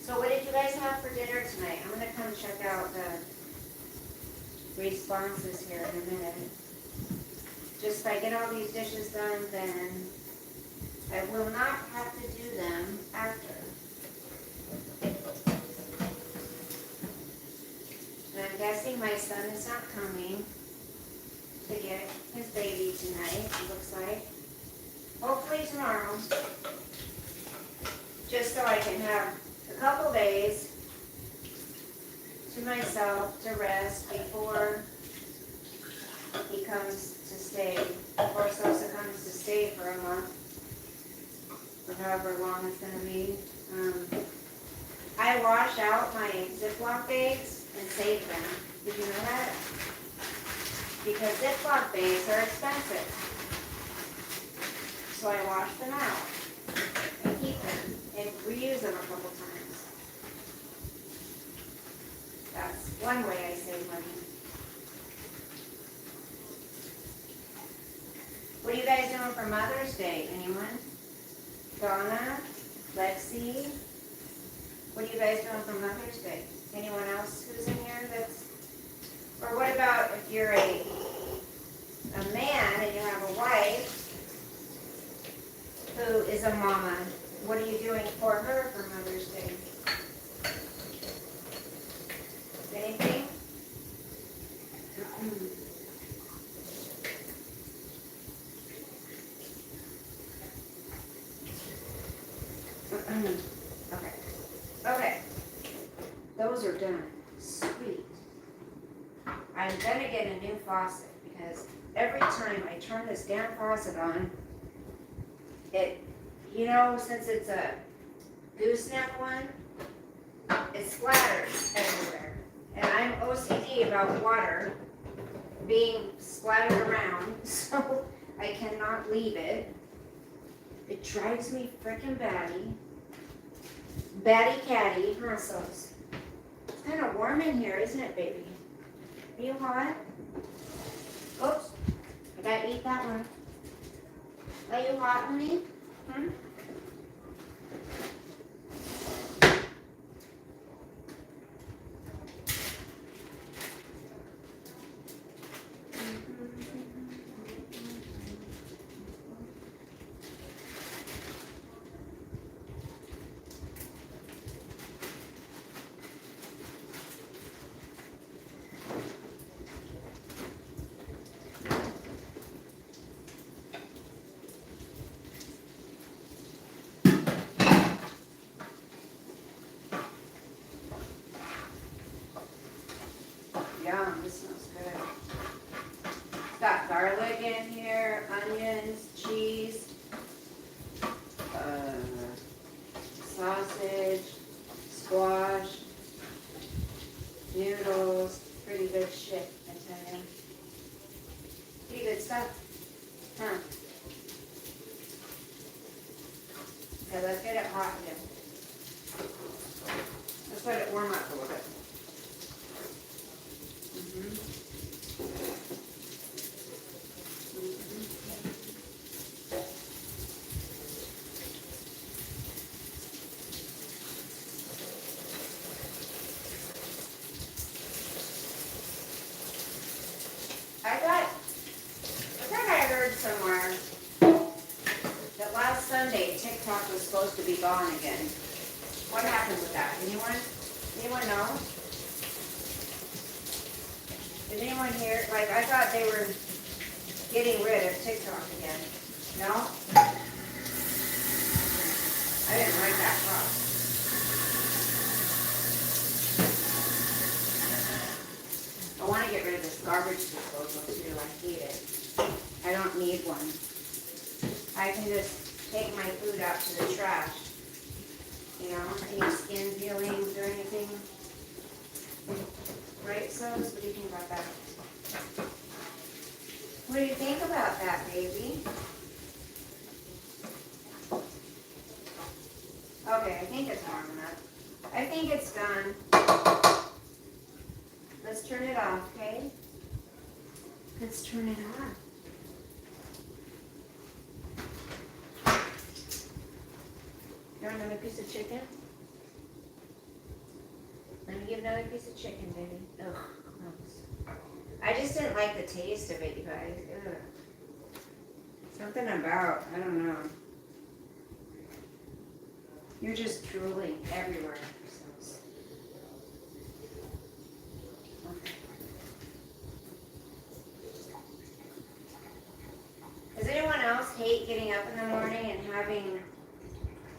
So what did you guys have for dinner tonight? I'm going to come check out the responses here in a minute. Just if I get all these dishes done, then I will not have to do them after. And I'm guessing my son is not coming to get his baby tonight, it looks like. Hopefully tomorrow. Just so I can have a couple days to myself to rest before he comes to stay, before Sosa comes to stay for a month, or however long it's going to be. I wash out my Ziploc bags and save them. Did you know that? Because Ziploc bags are expensive. So I wash them out and keep them and reuse them a couple times. That's one way I save money. What are you guys doing for Mother's Day? Anyone? Donna? Lexi? What are you guys doing for Mother's Day? Anyone else who's in here that's, or what about if you're a man and you have a wife who is a mama? What are you doing for her for Mother's Day? Anything? Okay. Okay. Those are done. Sweet. I'm gonna get a new faucet because every time I turn this damn faucet on, it, since it's a gooseneck one, it splatters everywhere. And I'm OCD about water being splattered around, so I cannot leave it. It drives me frickin' batty. Batty catty, huh, Sos? It's kind of warm in here, isn't it, baby? Are you hot? Oops. I gotta eat that one. Are you hot, honey? Hmm? Yum, this smells good. It's got garlic in here, onions, cheese, sausage, squash, noodles. Pretty good shit, I tell you. Pretty good stuff. Huh? Okay, let's get it hot again. Let's let it warm up a little bit. I heard somewhere that last Sunday TikTok was supposed to be gone again. What happened with that? Anyone know? Did anyone hear? Like, I thought they were getting rid of TikTok again. No? I didn't like that thought. I want to get rid of this garbage disposal too. I hate it. I don't need one. I can just take my food out to the trash. Any skin peelings or anything. Right, Sos? What do you think about that? What do you think about that, baby? Okay, I think it's warm enough. I think it's done. Let's turn it off, okay? Let's turn it off. You want another piece of chicken? Let me give another piece of chicken, baby. Ugh, gross. I just didn't like the taste of it, you guys. Ugh. Something about, I don't know. You're just drooling everywhere. Okay. Does anyone else hate getting up in the morning and having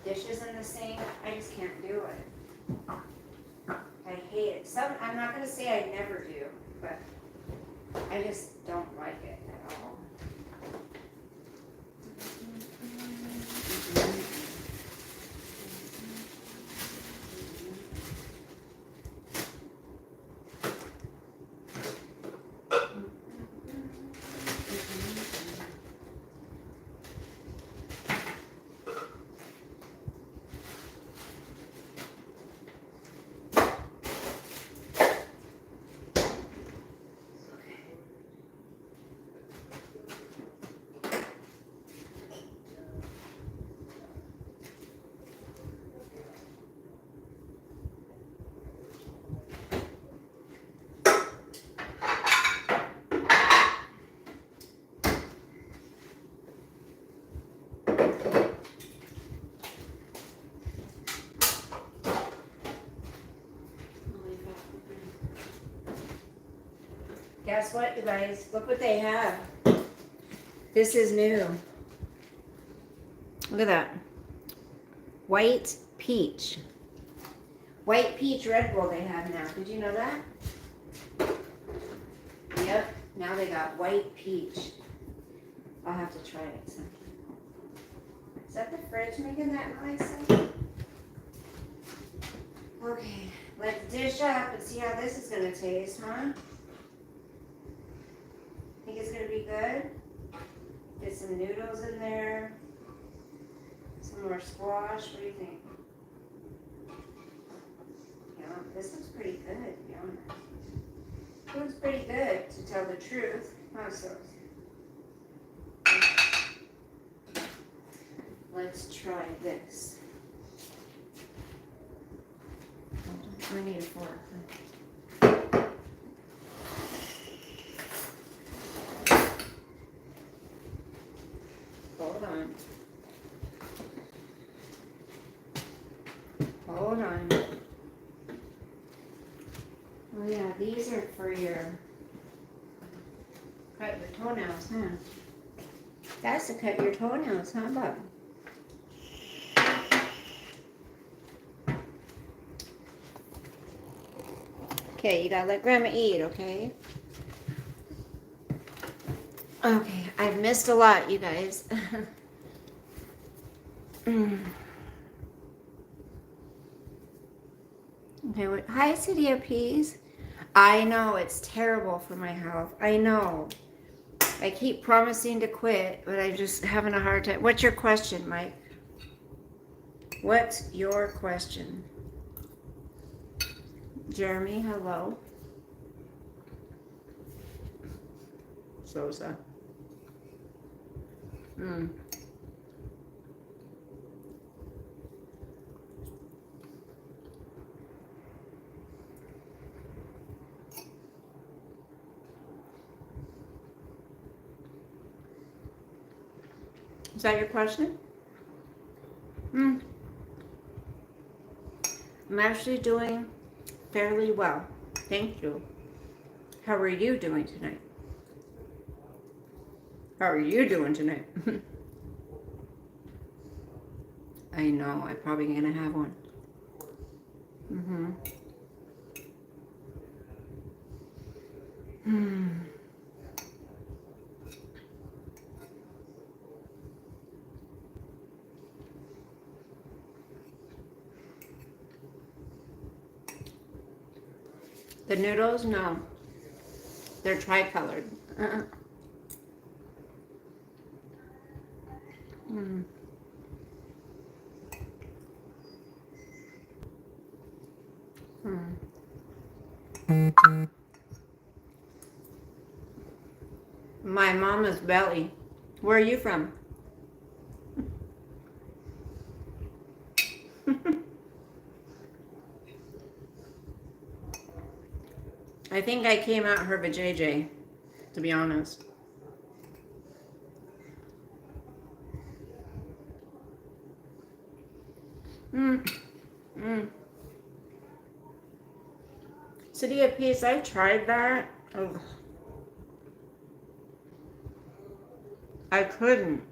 dishes in the sink? I just can't do it. I hate it. I'm not going to say I never do, but I just don't like it at all. Guess what, you guys? Look what they have. This is new. Look at that. White peach. White peach Red Bull they have now. Did you know that? Yep. Now they got white peach. I'll have to try it sometime. Is that the fridge making that noise? Okay. Let's dish up and see how this is going to taste, huh? Think it's going to be good? Get some noodles in there. Some more squash. What do you think? Yeah, this looks pretty good, to be honest. It looks pretty good, to tell the truth. Huh, so. Let's try this. I need a fork. Hold on. Hold on. Oh yeah, these are for your cut your toenails, huh? That's to cut your toenails, huh, Bob? Okay, you gotta let Grandma eat, okay? Okay, I've missed a lot, you guys. Okay, hi, City of Peas. I know it's terrible for my health. I know. I keep promising to quit, but I'm just having a hard time. What's your question, Mike? What's your question? Jeremy, hello. Sosa. Is that your question? I'm actually doing fairly well. Thank you. How are you doing tonight? How are you doing tonight? I know, I'm probably gonna have one. The noodles, no. They're tricolored. My mama's belly. Where are you from? I think I came out her vajayjay, to be honest. City of Peace, I tried that. Ugh. I couldn't.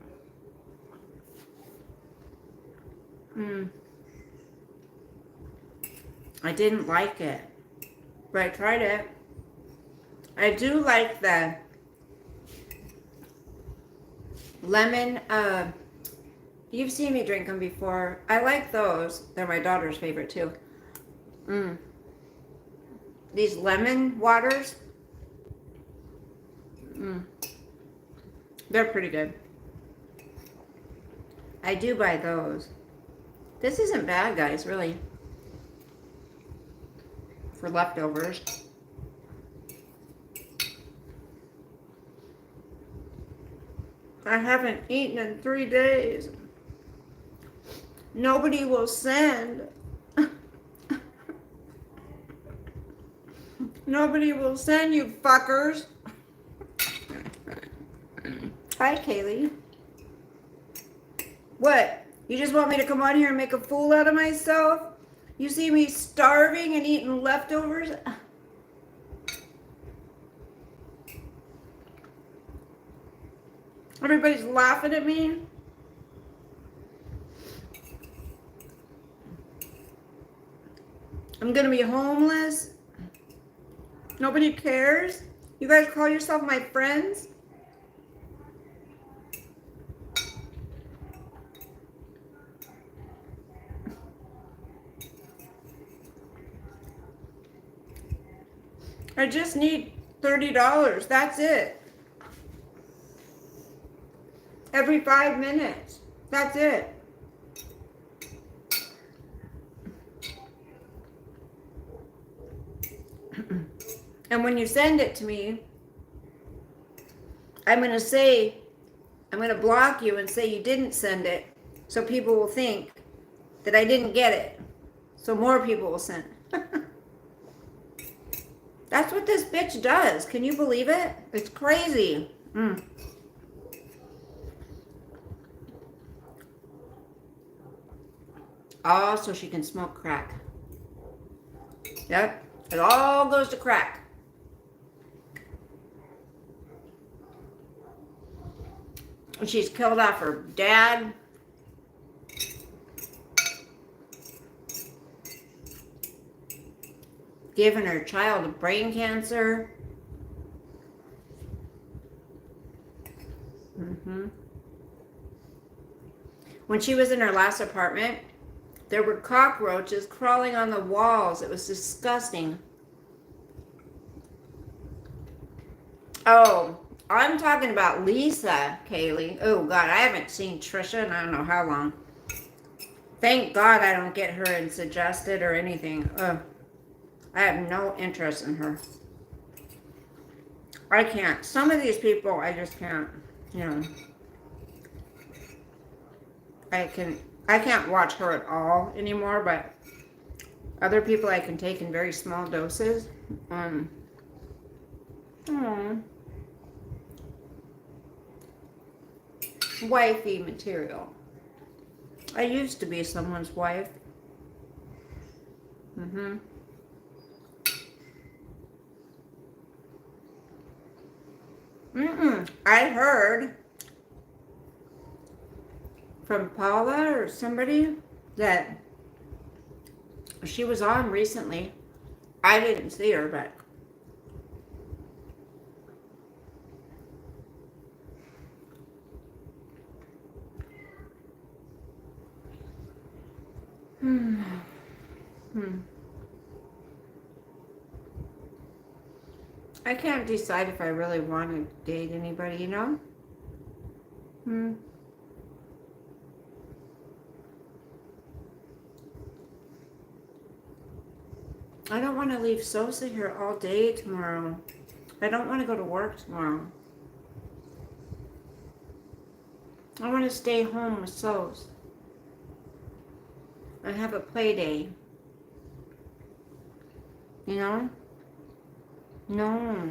I didn't like it. But I tried it. I do like the lemon, you've seen me drink them before. I like those. They're my daughter's favorite too. These lemon waters. They're pretty good. I do buy those. This isn't bad, guys, really. For leftovers. I haven't eaten in 3 days. Nobody will send. Nobody will send, you fuckers. Hi, Kaylee. What? You just want me to come on here and make a fool out of myself? You see me starving and eating leftovers? Everybody's laughing at me. I'm gonna be homeless. Nobody cares. You guys call yourself my friends? I just need $30. That's it. Every 5 minutes. That's it. And when you send it to me, I'm going to block you and say you didn't send it, so people will think that I didn't get it. So more people will send it. That's what this bitch does. Can you believe it? It's crazy. Oh, so she can smoke crack. Yep. It all goes to crack. And she's killed off her dad. Given her child a brain cancer. When she was in her last apartment, there were cockroaches crawling on the walls. It was disgusting. Oh, I'm talking about Lisa, Kaylee. Oh, God, I haven't seen Trisha in I don't know how long. Thank God I don't get her in suggested or anything. Ugh. I have no interest in her. I can't. Some of these people, I just can't, you know. I can't watch her at all anymore, but other people I can take in very small doses. Wifey material. I used to be someone's wife. I heard from Paula or somebody that she was on recently. I didn't see her, but I can't decide if I really want to date anybody, you know? I don't want to leave Sosa here all day tomorrow. I don't want to go to work tomorrow. I want to stay home with Sos. I have a play day. You know? No.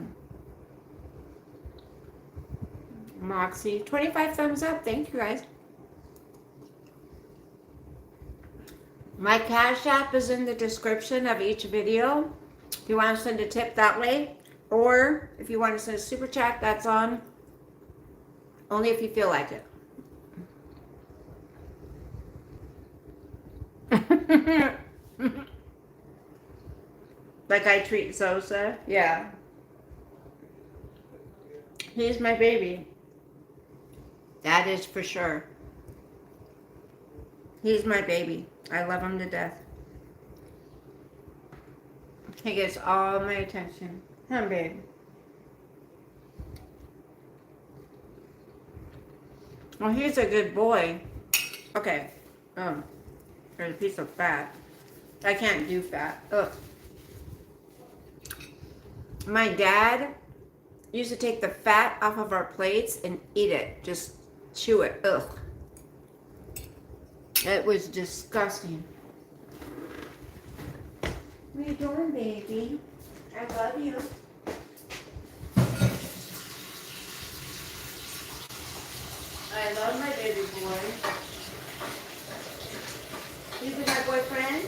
Moxie. 25 thumbs up. Thank you, guys. My Cash App is in the description of each video. If you want to send a tip that way. Or if you want to send a super chat, that's on. Only if you feel like it. Like I treat Sosa? Yeah. He's my baby. That is for sure. He's my baby. I love him to death. He gets all my attention. Huh, babe? Well, he's a good boy. Okay. There's a piece of fat. I can't do fat. Ugh. My dad used to take the fat off of our plates and eat it. Just chew it. Ugh. It was disgusting. What are you doing, baby? I love you. I love my baby boy. You be my boyfriend?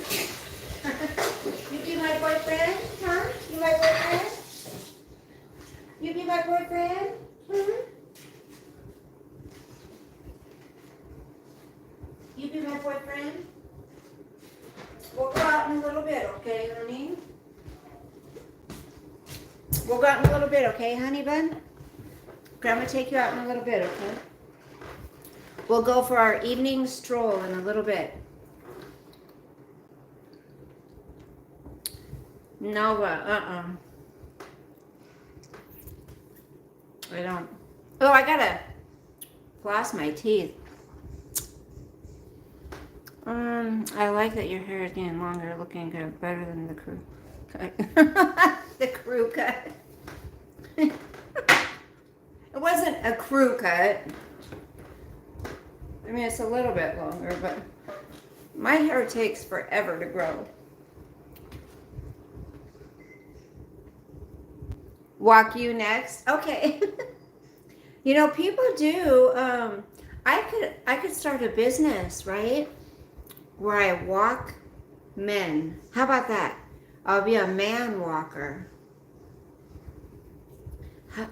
You be my boyfriend? Huh? You my boyfriend? You be my boyfriend? We'll go out in a little bit, okay, honey bun? Grandma take you out in a little bit, okay? We'll go for our evening stroll in a little bit. No, I don't. Oh, I gotta floss my teeth. I like that your hair is getting longer, looking good, better than the crew cut. The crew cut. It wasn't a crew cut. I mean, it's a little bit longer, but my hair takes forever to grow. Walk you next. Okay. You know, people do. I could start a business, right? Where I walk men. How about that? I'll be a man walker.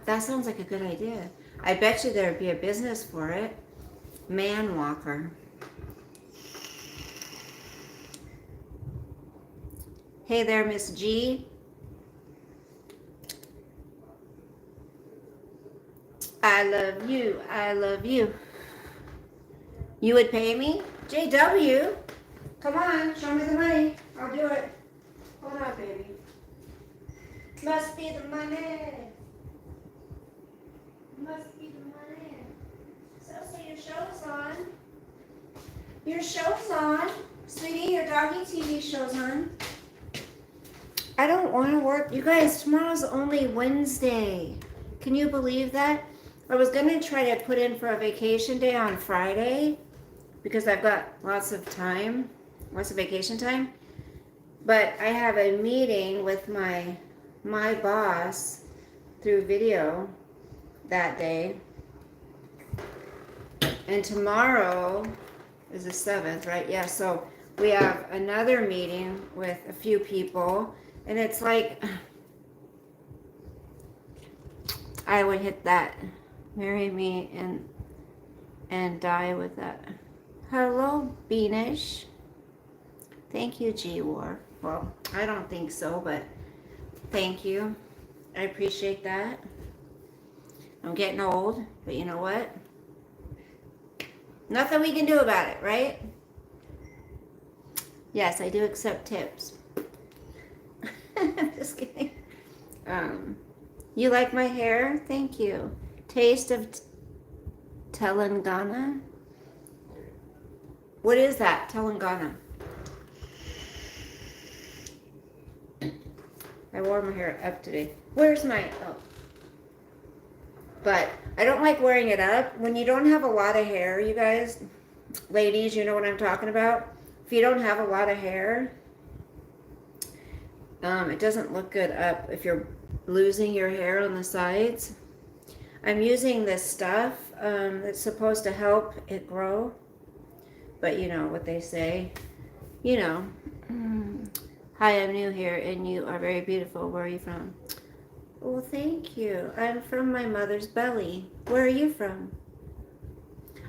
That sounds like a good idea. I bet you there'd be a business for it. Man walker. Hey there, Miss G. I love you. I love you. You would pay me? JW. Come on, show me the money. I'll do it. Hold on, baby. Must be the money. Must be the money. So your show's on. Your show's on. Sweetie, your doggy TV show's on. I don't want to work. You guys, tomorrow's only Wednesday. Can you believe that? I was going to try to put in for a vacation day on Friday because I've got lots of time, lots of vacation time. But I have a meeting with my boss through video that day. And tomorrow is the 7th, right? Yeah, so we have another meeting with a few people. And it's like, I would hit that. Marry me and die with that. Hello, Beanish. Thank you, G-War. Well, I don't think so, but thank you. I appreciate that. I'm getting old, but you know what? Nothing we can do about it, right? Yes, I do accept tips. I'm just kidding. You like my hair? Thank you. Taste of Telangana? What is that, Telangana? I wore my hair up today. Where's my... Oh. But I don't like wearing it up. When you don't have a lot of hair, you guys, ladies, you know what I'm talking about? If you don't have a lot of hair, it doesn't look good up if you're losing your hair on the sides. I'm using this stuff that's supposed to help it grow. But you know what they say. You know. Hi, I'm new here and you are very beautiful. Where are you from? Well, thank you. I'm from my mother's belly. Where are you from?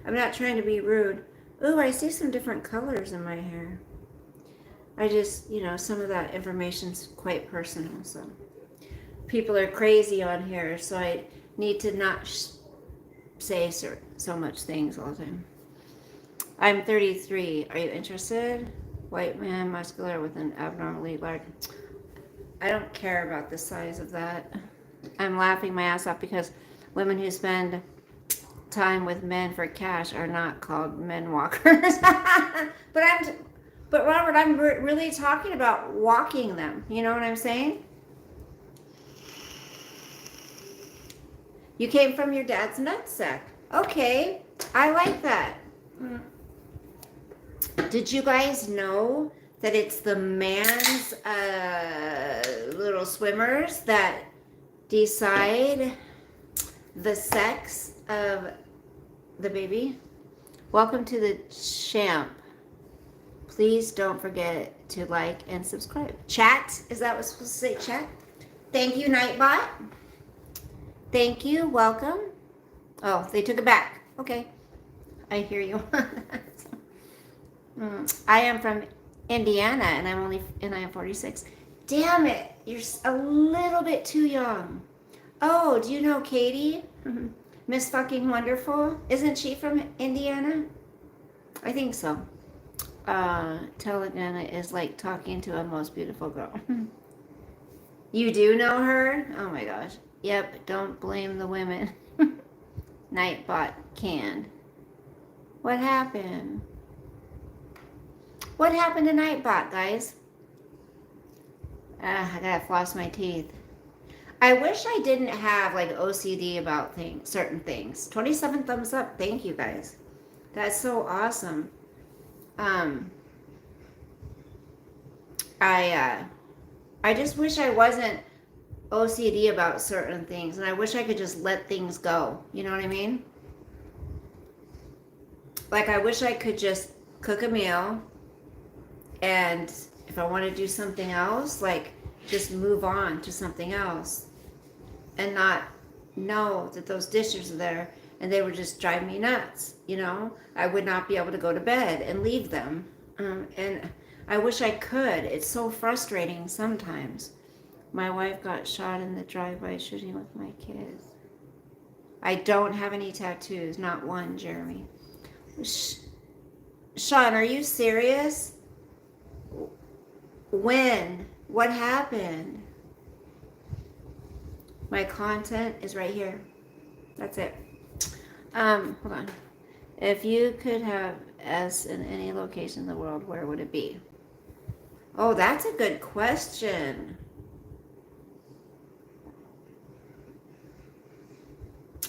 I'm not trying to be rude. Ooh, I see some different colors in my hair. I just, you know, some of that information's quite personal, so. People are crazy on here, so I need to not say so much things all the time. I'm 33. Are you interested? White man, muscular with an abnormally large... I don't care about the size of that. I'm laughing my ass off because women who spend time with men for cash are not called men walkers. But Robert, I'm really talking about walking them. You know what I'm saying? You came from your dad's nutsack. Okay, I like that. Did you guys know that it's the man's little swimmers that decide the sex of the baby? Welcome to the champ. Please don't forget to like and subscribe. Chat, is that what's supposed to say, chat? Thank you, Nightbot. Thank you, welcome. Oh, they took it back. Okay, I hear you. I am from Indiana, and I am 46. Damn it! you're a little bit too young. Oh, do you know Katie? Miss Fucking Wonderful? Isn't she from Indiana? I think so. Telegana is like talking to a most beautiful girl. You do know her? Oh my gosh. Yep, don't blame the women. Nightbot canned. What happened? What happened to Nightbot, guys? I gotta floss my teeth. I wish I didn't have like OCD about certain things. 27 thumbs up. Thank you guys. That's so awesome. I just wish I wasn't OCD about certain things, and I wish I could just let things go. You know what I mean? Like, I wish I could just cook a meal, and if I want to do something else, like, just move on to something else, and not know that those dishes are there, and they would just drive me nuts. You know, I would not be able to go to bed and leave them, and I wish I could. It's so frustrating sometimes. My wife got shot in the drive-by shooting with my kids. I don't have any tattoos, not one, Jeremy. Sean, are you serious? When? What happened? My content is right here. That's it. Hold on. If you could have S in any location in the world, where would it be? Oh, that's a good question.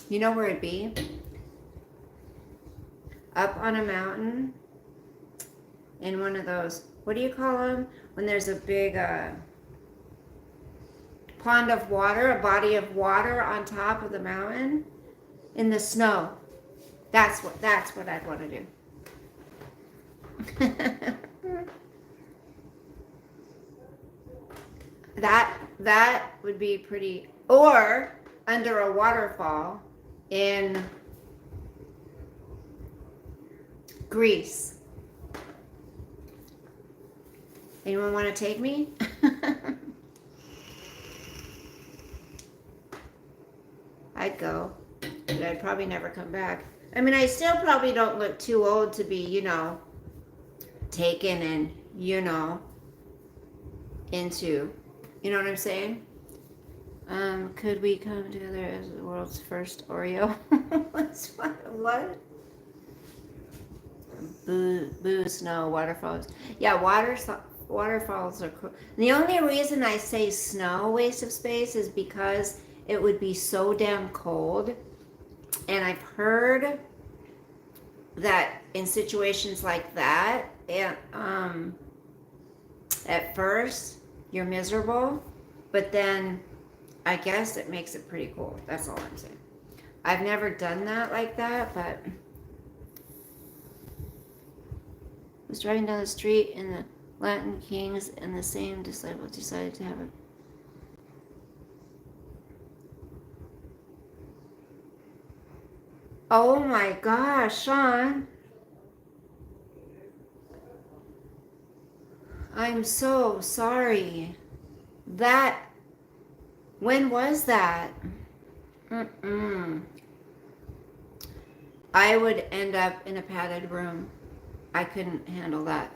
You know where it'd be? Up on a mountain in one of those, what do you call them? When there's a big pond of water, a body of water on top of the mountain in the snow. That's what I'd want to do. That would be pretty, or under a waterfall in Greece. Anyone want to take me? I'd go, but I'd probably never come back. I mean, I still probably don't look too old to be, you know, taken and, you know, into, you know what I'm saying? Could we come together as the world's first Oreo? What? Boo, snow, waterfalls. Yeah, waterfalls are cool. The only reason I say snow, waste of space, is because it would be so damn cold. And I've heard that in situations like that, at first you're miserable, but then I guess it makes it pretty cool. That's all I'm saying. I've never done that like that, but I was driving down the street and the Latin kings and the same disciples decided to have a Oh my gosh, Sean. I'm so sorry. When was that? I would end up in a padded room. I couldn't handle that.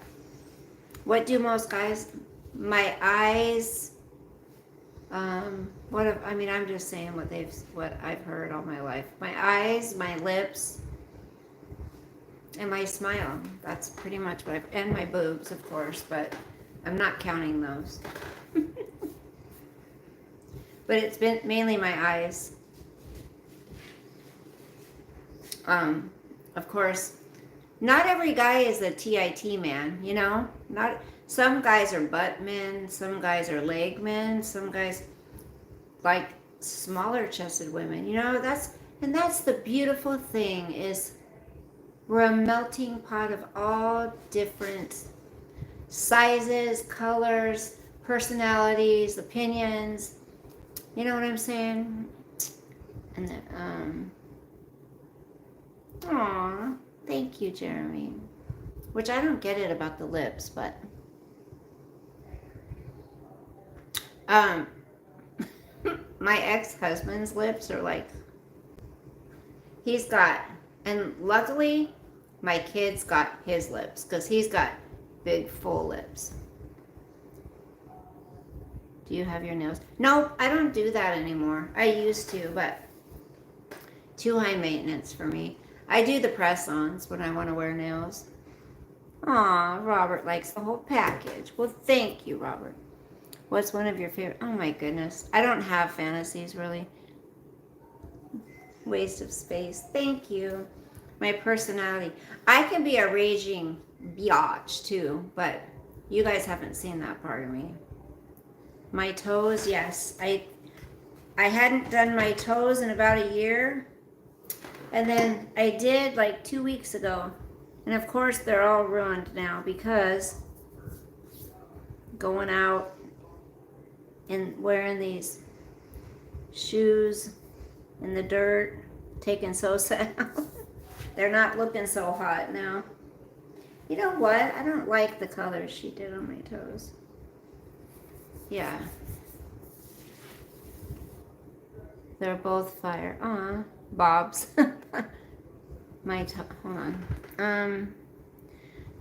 What do most guys? My eyes. I'm just saying what I've heard all my life. My eyes, my lips, and my smile. That's pretty much and my boobs, of course, but I'm not counting those. But it's been mainly my eyes. Of course, not every guy is a TIT man, you know? Some guys are butt men, some guys are leg men, some guys like smaller chested women, you know? That's the beautiful thing, is we're a melting pot of all different sizes, colors, personalities, opinions. You know what I'm saying? And then, aw, thank you, Jeremy. Which I don't get it about the lips, but Um, my ex-husband's lips are like, he's got, and luckily my kids got his lips because he's got big full lips. Do you have your nails? No, I don't do that anymore. I used to, but too high maintenance for me. I do the press-ons when I want to wear nails. Aw, Robert likes the whole package. Well, thank you, Robert. What's one of your favorite? Oh my goodness. I don't have fantasies, really. Waste of space. Thank you. My personality. I can be a raging biatch too, but you guys haven't seen that part of me. My toes, yes. I hadn't done my toes in about a year. And then I did like 2 weeks ago. And of course they're all ruined now because going out and wearing these shoes in the dirt, taking Sosa out. They're not looking so hot now. You know what? I don't like the colors she did on my toes. Yeah. They're both fire. Aw, Bob's. My toe. Hold on.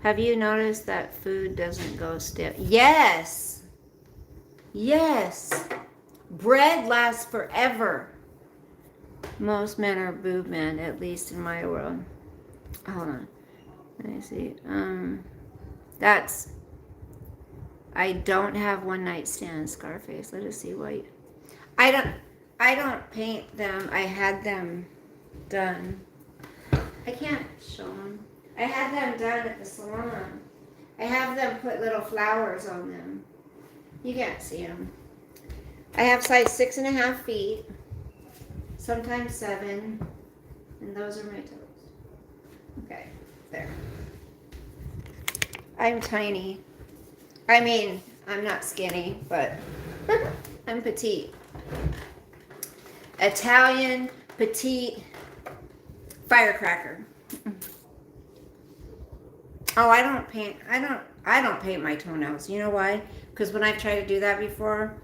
Have you noticed that food doesn't go stale? Yes. Yes. Bread lasts forever. Most men are boob men, at least in my world. Hold on. Let me see. I don't have one night stand Scarface. Let us see what. I don't paint them. I had them done. I can't show them. I had them done at the salon. I have them put little flowers on them. You can't see them. I have size 6.5 feet, sometimes 7, and those are my toes. Okay, there. I'm tiny. I mean, I'm not skinny, but I'm petite. Italian, petite, firecracker. Oh, I don't paint my toenails. You know why? Because when I've tried to do that before,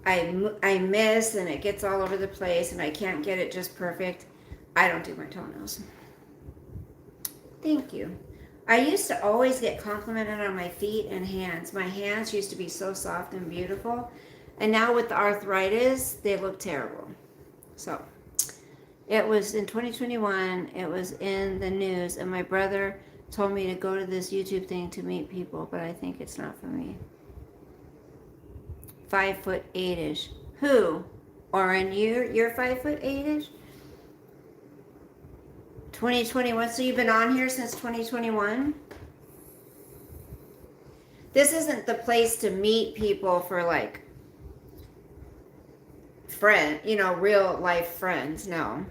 I miss and it gets all over the place and I can't get it just perfect. I don't do my toenails. Thank you. I used to always get complimented on my feet and hands. My hands used to be so soft and beautiful. And now with the arthritis, they look terrible. So it was in 2021, it was in the news, and my brother told me to go to this YouTube thing to meet people, but I think it's not for me. 5'8"-ish. Who? Oren, you're 5'8"-ish? 2021. So you've been on here since 2021? This isn't the place to meet people for like real life friends. No.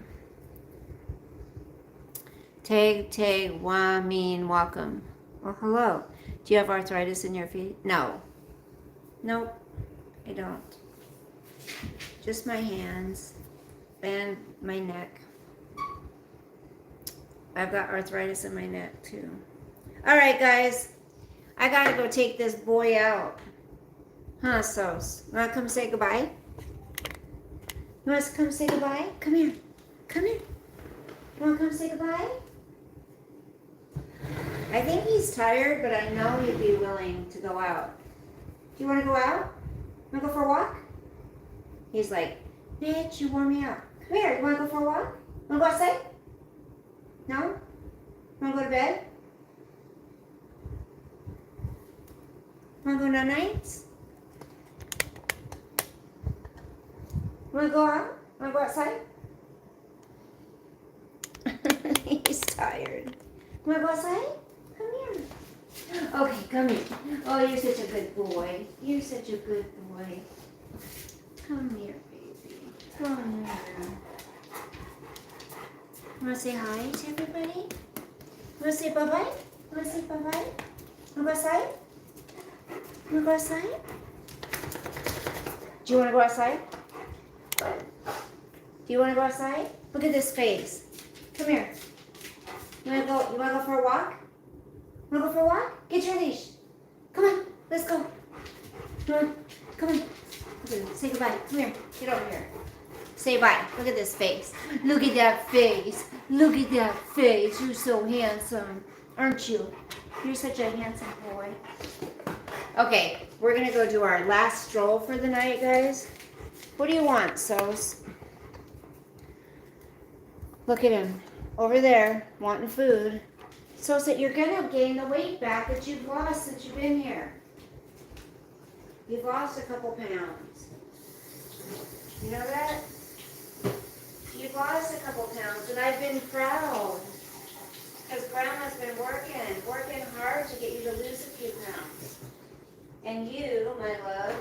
Tag, welcome. Well, hello. Do you have arthritis in your feet? No. Nope. I don't. Just my hands and my neck. I've got arthritis in my neck too. All right, guys. I gotta go take this boy out. Huh, Sos? You wanna come say goodbye? You want to come say goodbye? Come here. Come here. You want to come say goodbye? I think he's tired, but I know he'd be willing to go out. Do you want to go out? Want to go for a walk? He's like, bitch, you wore me out. Come here. You want to go for a walk? Want to go outside? No? Want to go to bed? Want to go night-nights? Want to go out? Want to go outside? He's tired. Want to go outside? Come here. Okay, come here. Oh, you're such a good boy. You're such a good boy. Come here, baby. Come here. Want to say hi to everybody? Want to say bye-bye? Want to say bye-bye? Want to go outside? Want to go outside? Do you want to go outside? Do you want to go outside? Look at this face. Come here. You want to go for a walk? Want to go for a walk? Get your leash. Come on. Let's go. Come on. Come on. Say goodbye. Come here. Get over here. Say bye. Look at this face. Look at that face. Look at that face. You're so handsome, aren't you? You're such a handsome boy. Okay, we're going to go do our last stroll for the night, guys. What do you want, Sos? Look at him. Over there, wanting food. Sos, that you're going to gain the weight back that you've lost since you've been here. You've lost a couple pounds. You know that? You've lost a couple pounds, and I've been proud. Because Grandma's been working hard to get you to lose a few pounds. And you, my love,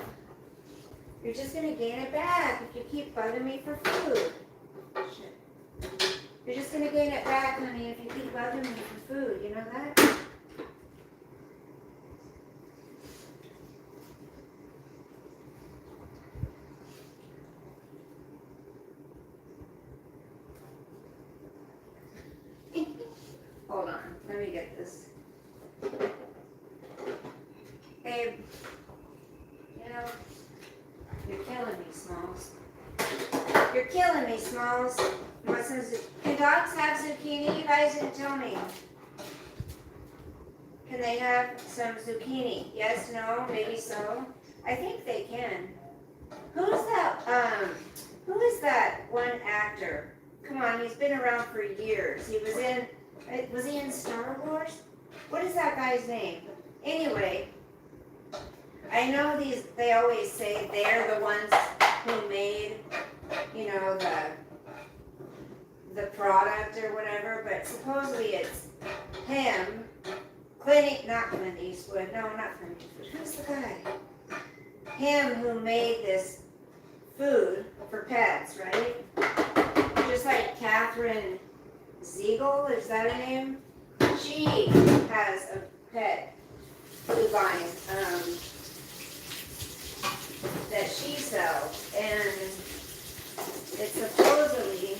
you're just going to gain it back if you keep bugging me for food. Shit. You're just going to gain it back, honey, if you keep bugging me for food. You know that? Hold on, let me get this. Babe, you know, you're killing me, Smalls. You're killing me, Smalls. You want some Can dogs have zucchini? You guys didn't tell me. Can they have some zucchini? Yes, no, maybe so. I think they can. Who is that one actor? Come on, he's been around for years. Was he in Star Wars? What is that guy's name? Anyway, I know they always say they're the ones who made, you know, the product or whatever, but supposedly it's him, not Clint Eastwood, no, not Clint Eastwood, who's the guy? Him who made this food for pets, right? Just like Catherine Siegel, is that her name? She has a pet food line that she sells, and it's supposedly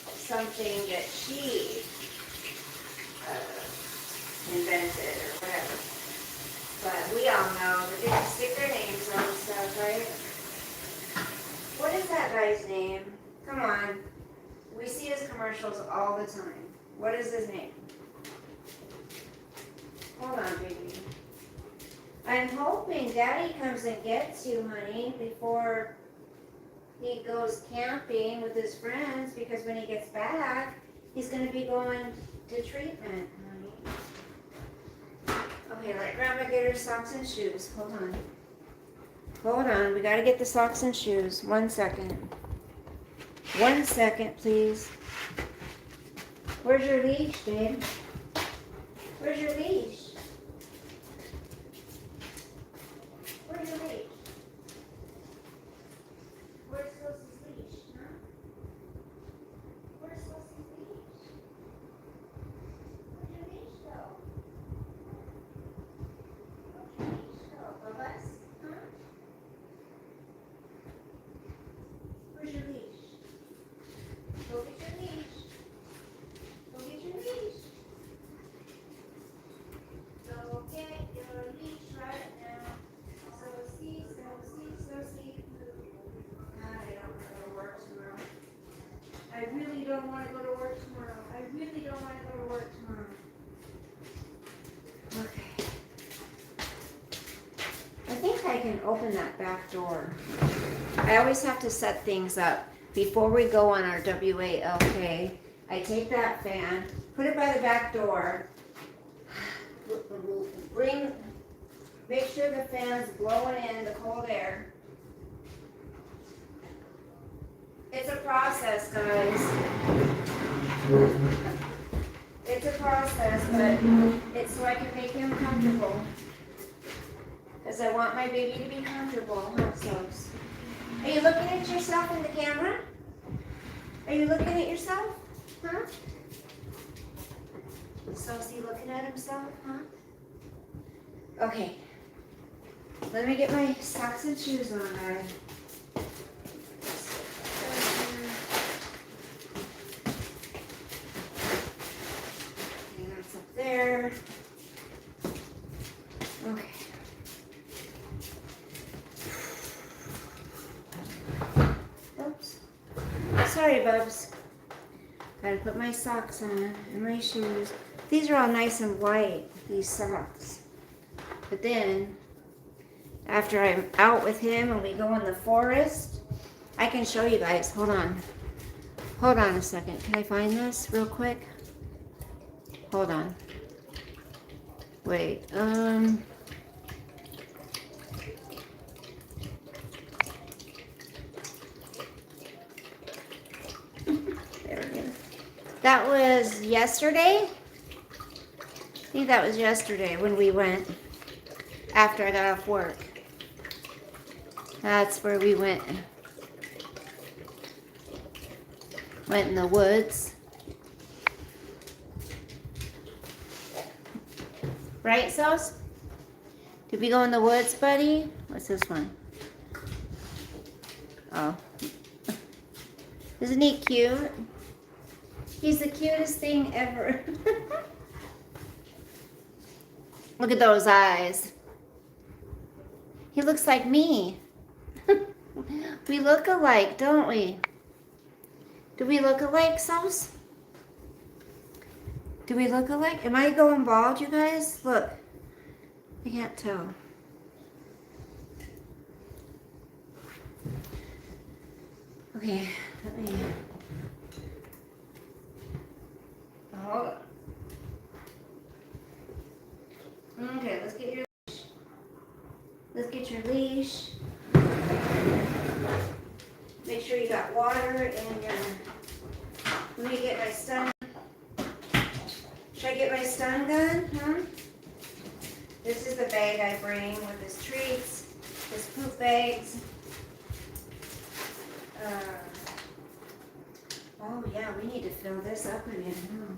something that she invented or whatever. But we all know that they can stick their names on stuff, right? What is that guy's name? Come on. We see his commercials all the time. What is his name? Hold on, baby. I'm hoping Daddy comes and gets you, honey, before he goes camping with his friends, because when he gets back, he's going to be going to treatment, honey. Okay, let Grandma get her socks and shoes. Hold on. Hold on. We got to get the socks and shoes. 1 second. 1 second, please. Where's your leash, babe? Where's your leash? Where's your leash? Where's Sosie's leash, huh? Where's Sosie's leash? Where'd your leash go? Where'd your leash go? The bus? Huh? Where's your leash? Go get your leash. Go get your leash. Go get your leash right now. Sosie. God, I don't want to go to work tomorrow. I really don't want to go to work tomorrow. Okay. I think I can open that back door. I always have to set things up. Before we go on our WALK, I take that fan, put it by the back door, make sure the fan's blowing in the cold air. It's a process, guys. It's a process, but it's so I can make him comfortable. Because I want my baby to be comfortable, huh, Sos? Are you looking at yourself in the camera? Are you looking at yourself? Huh? Sosie looking at himself, huh? Okay. Let me get my socks and shoes on, guys. Okay, that's up there. Okay. sorry, Bubs. Gotta put my socks on and my shoes. These are all nice and white, these socks. But then, after I'm out with him and we go in the forest, I can show you guys. Hold on. Hold on a second. Can I find this real quick? Hold on. Wait. There we go. That was yesterday. I think that was yesterday when we went after I got off work. That's where we went. Went in the woods. Right, Sos? Did we go in the woods, buddy? What's this one? Oh. Isn't he cute? He's the cutest thing ever. Look at those eyes. He looks like me. We look alike, don't we? Do we look alike, Sos? Do we look alike? Am I going bald, you guys? Look. I can't tell. Okay, let me... Hold on. Okay, let's get your leash. Let's get your leash. Make sure you got water in your... Let me get my stun. Should I get my stun gun? Huh? This is the bag I bring with his treats, his poop bags. Oh yeah, we need to fill this up again, huh?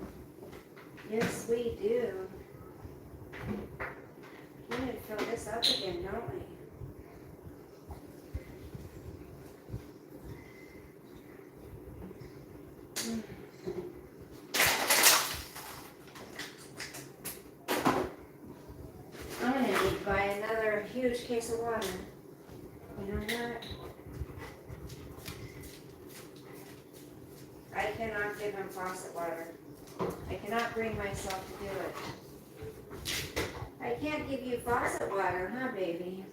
Yes, we do. We need to fill this up again, don't we? I'm going to need to buy another huge case of water. You know what? I cannot give him faucet water. I cannot bring myself to do it. I can't give you faucet water, huh, baby?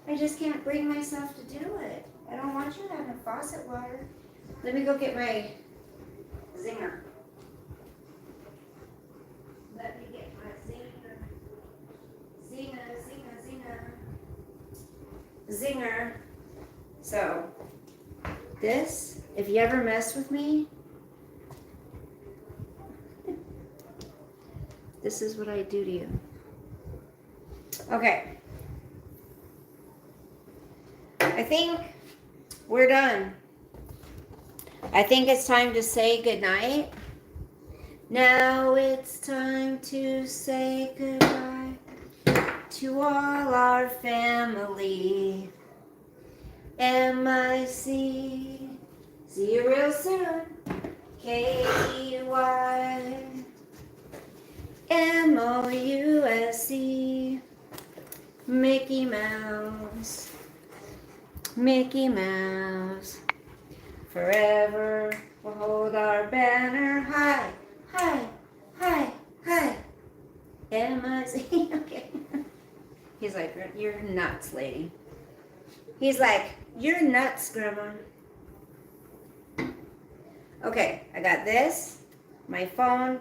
I just can't bring myself to do it. I don't want you having faucet water. Let me go get my zinger. Let me get my zinger. Zinger. So, this, if you ever mess with me, this is what I do to you. Okay. I think we're done. I think it's time to say goodnight. Now it's time to say goodbye to all our family. M-I-C. See you real soon. K-E-Y. M-O-U-S-E. Mickey Mouse. Mickey Mouse. Forever we'll hold our banner high, high, high, high. M-I-C. Okay. He's like, you're nuts, lady. He's like, you're nuts, Grandma. Okay, I got this, my phone,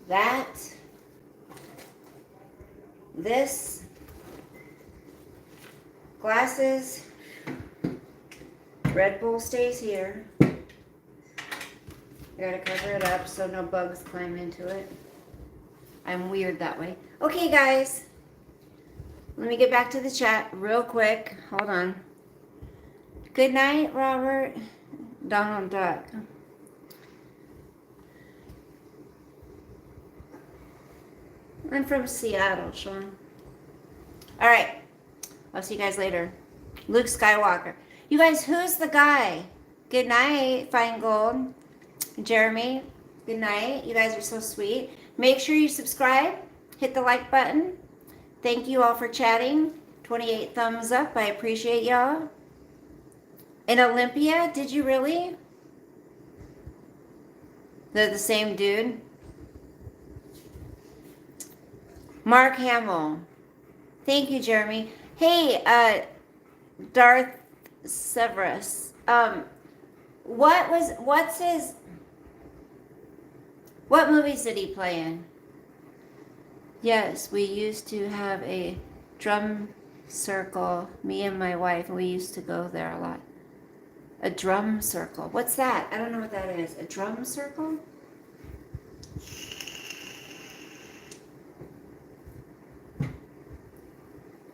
that, this, glasses, Red Bull stays here. I gotta cover it up so no bugs climb into it. I'm weird that way. Okay, guys. Let me get back to the chat real quick. Hold on. Good night, Robert. Donald Duck. I'm from Seattle, Sean. All right. I'll see you guys later. Luke Skywalker. You guys, who's the guy? Good night, Fine Gold. Jeremy, good night. You guys are so sweet. Make sure you subscribe. Hit the like button. Thank you all for chatting. 28 thumbs up. I appreciate y'all. In Olympia? Did you really? They're the same dude? Mark Hamill. Thank you, Jeremy. Hey, Darth Severus. What movies did he play in? Yes, we used to have a drum circle, me and my wife, and we used to go there a lot. A drum circle. What's that? I don't know what that is. A drum circle?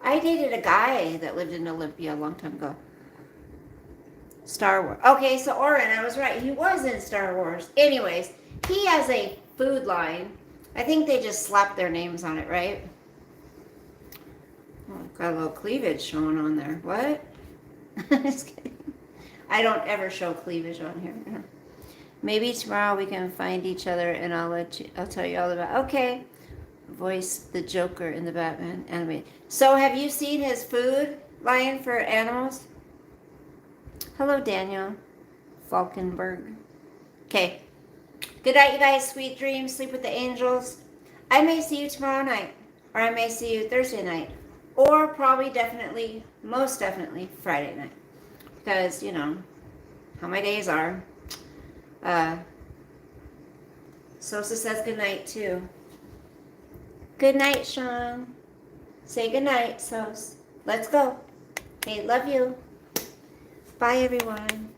I dated a guy that lived in Olympia a long time ago. Star Wars. Okay, so Oren, I was right. He was in Star Wars. Anyways, he has a food line. I think they just slapped their names on it, right? Oh, got a little cleavage showing on there. What? Just kidding. I don't ever show cleavage on here. Maybe tomorrow we can find each other and I'll tell you all about. Okay. Voice the Joker in the Batman anime. So have you seen his food line for animals? Hello, Daniel Falkenberg. Okay. Good night, you guys. Sweet dreams. Sleep with the angels. I may see you tomorrow night, or I may see you Thursday night, or probably definitely, most definitely, Friday night. Because, you know, how my days are. Sosa says good night, too. Good night, Sean. Say good night, Sos. Let's go. Hey, love you. Bye, everyone.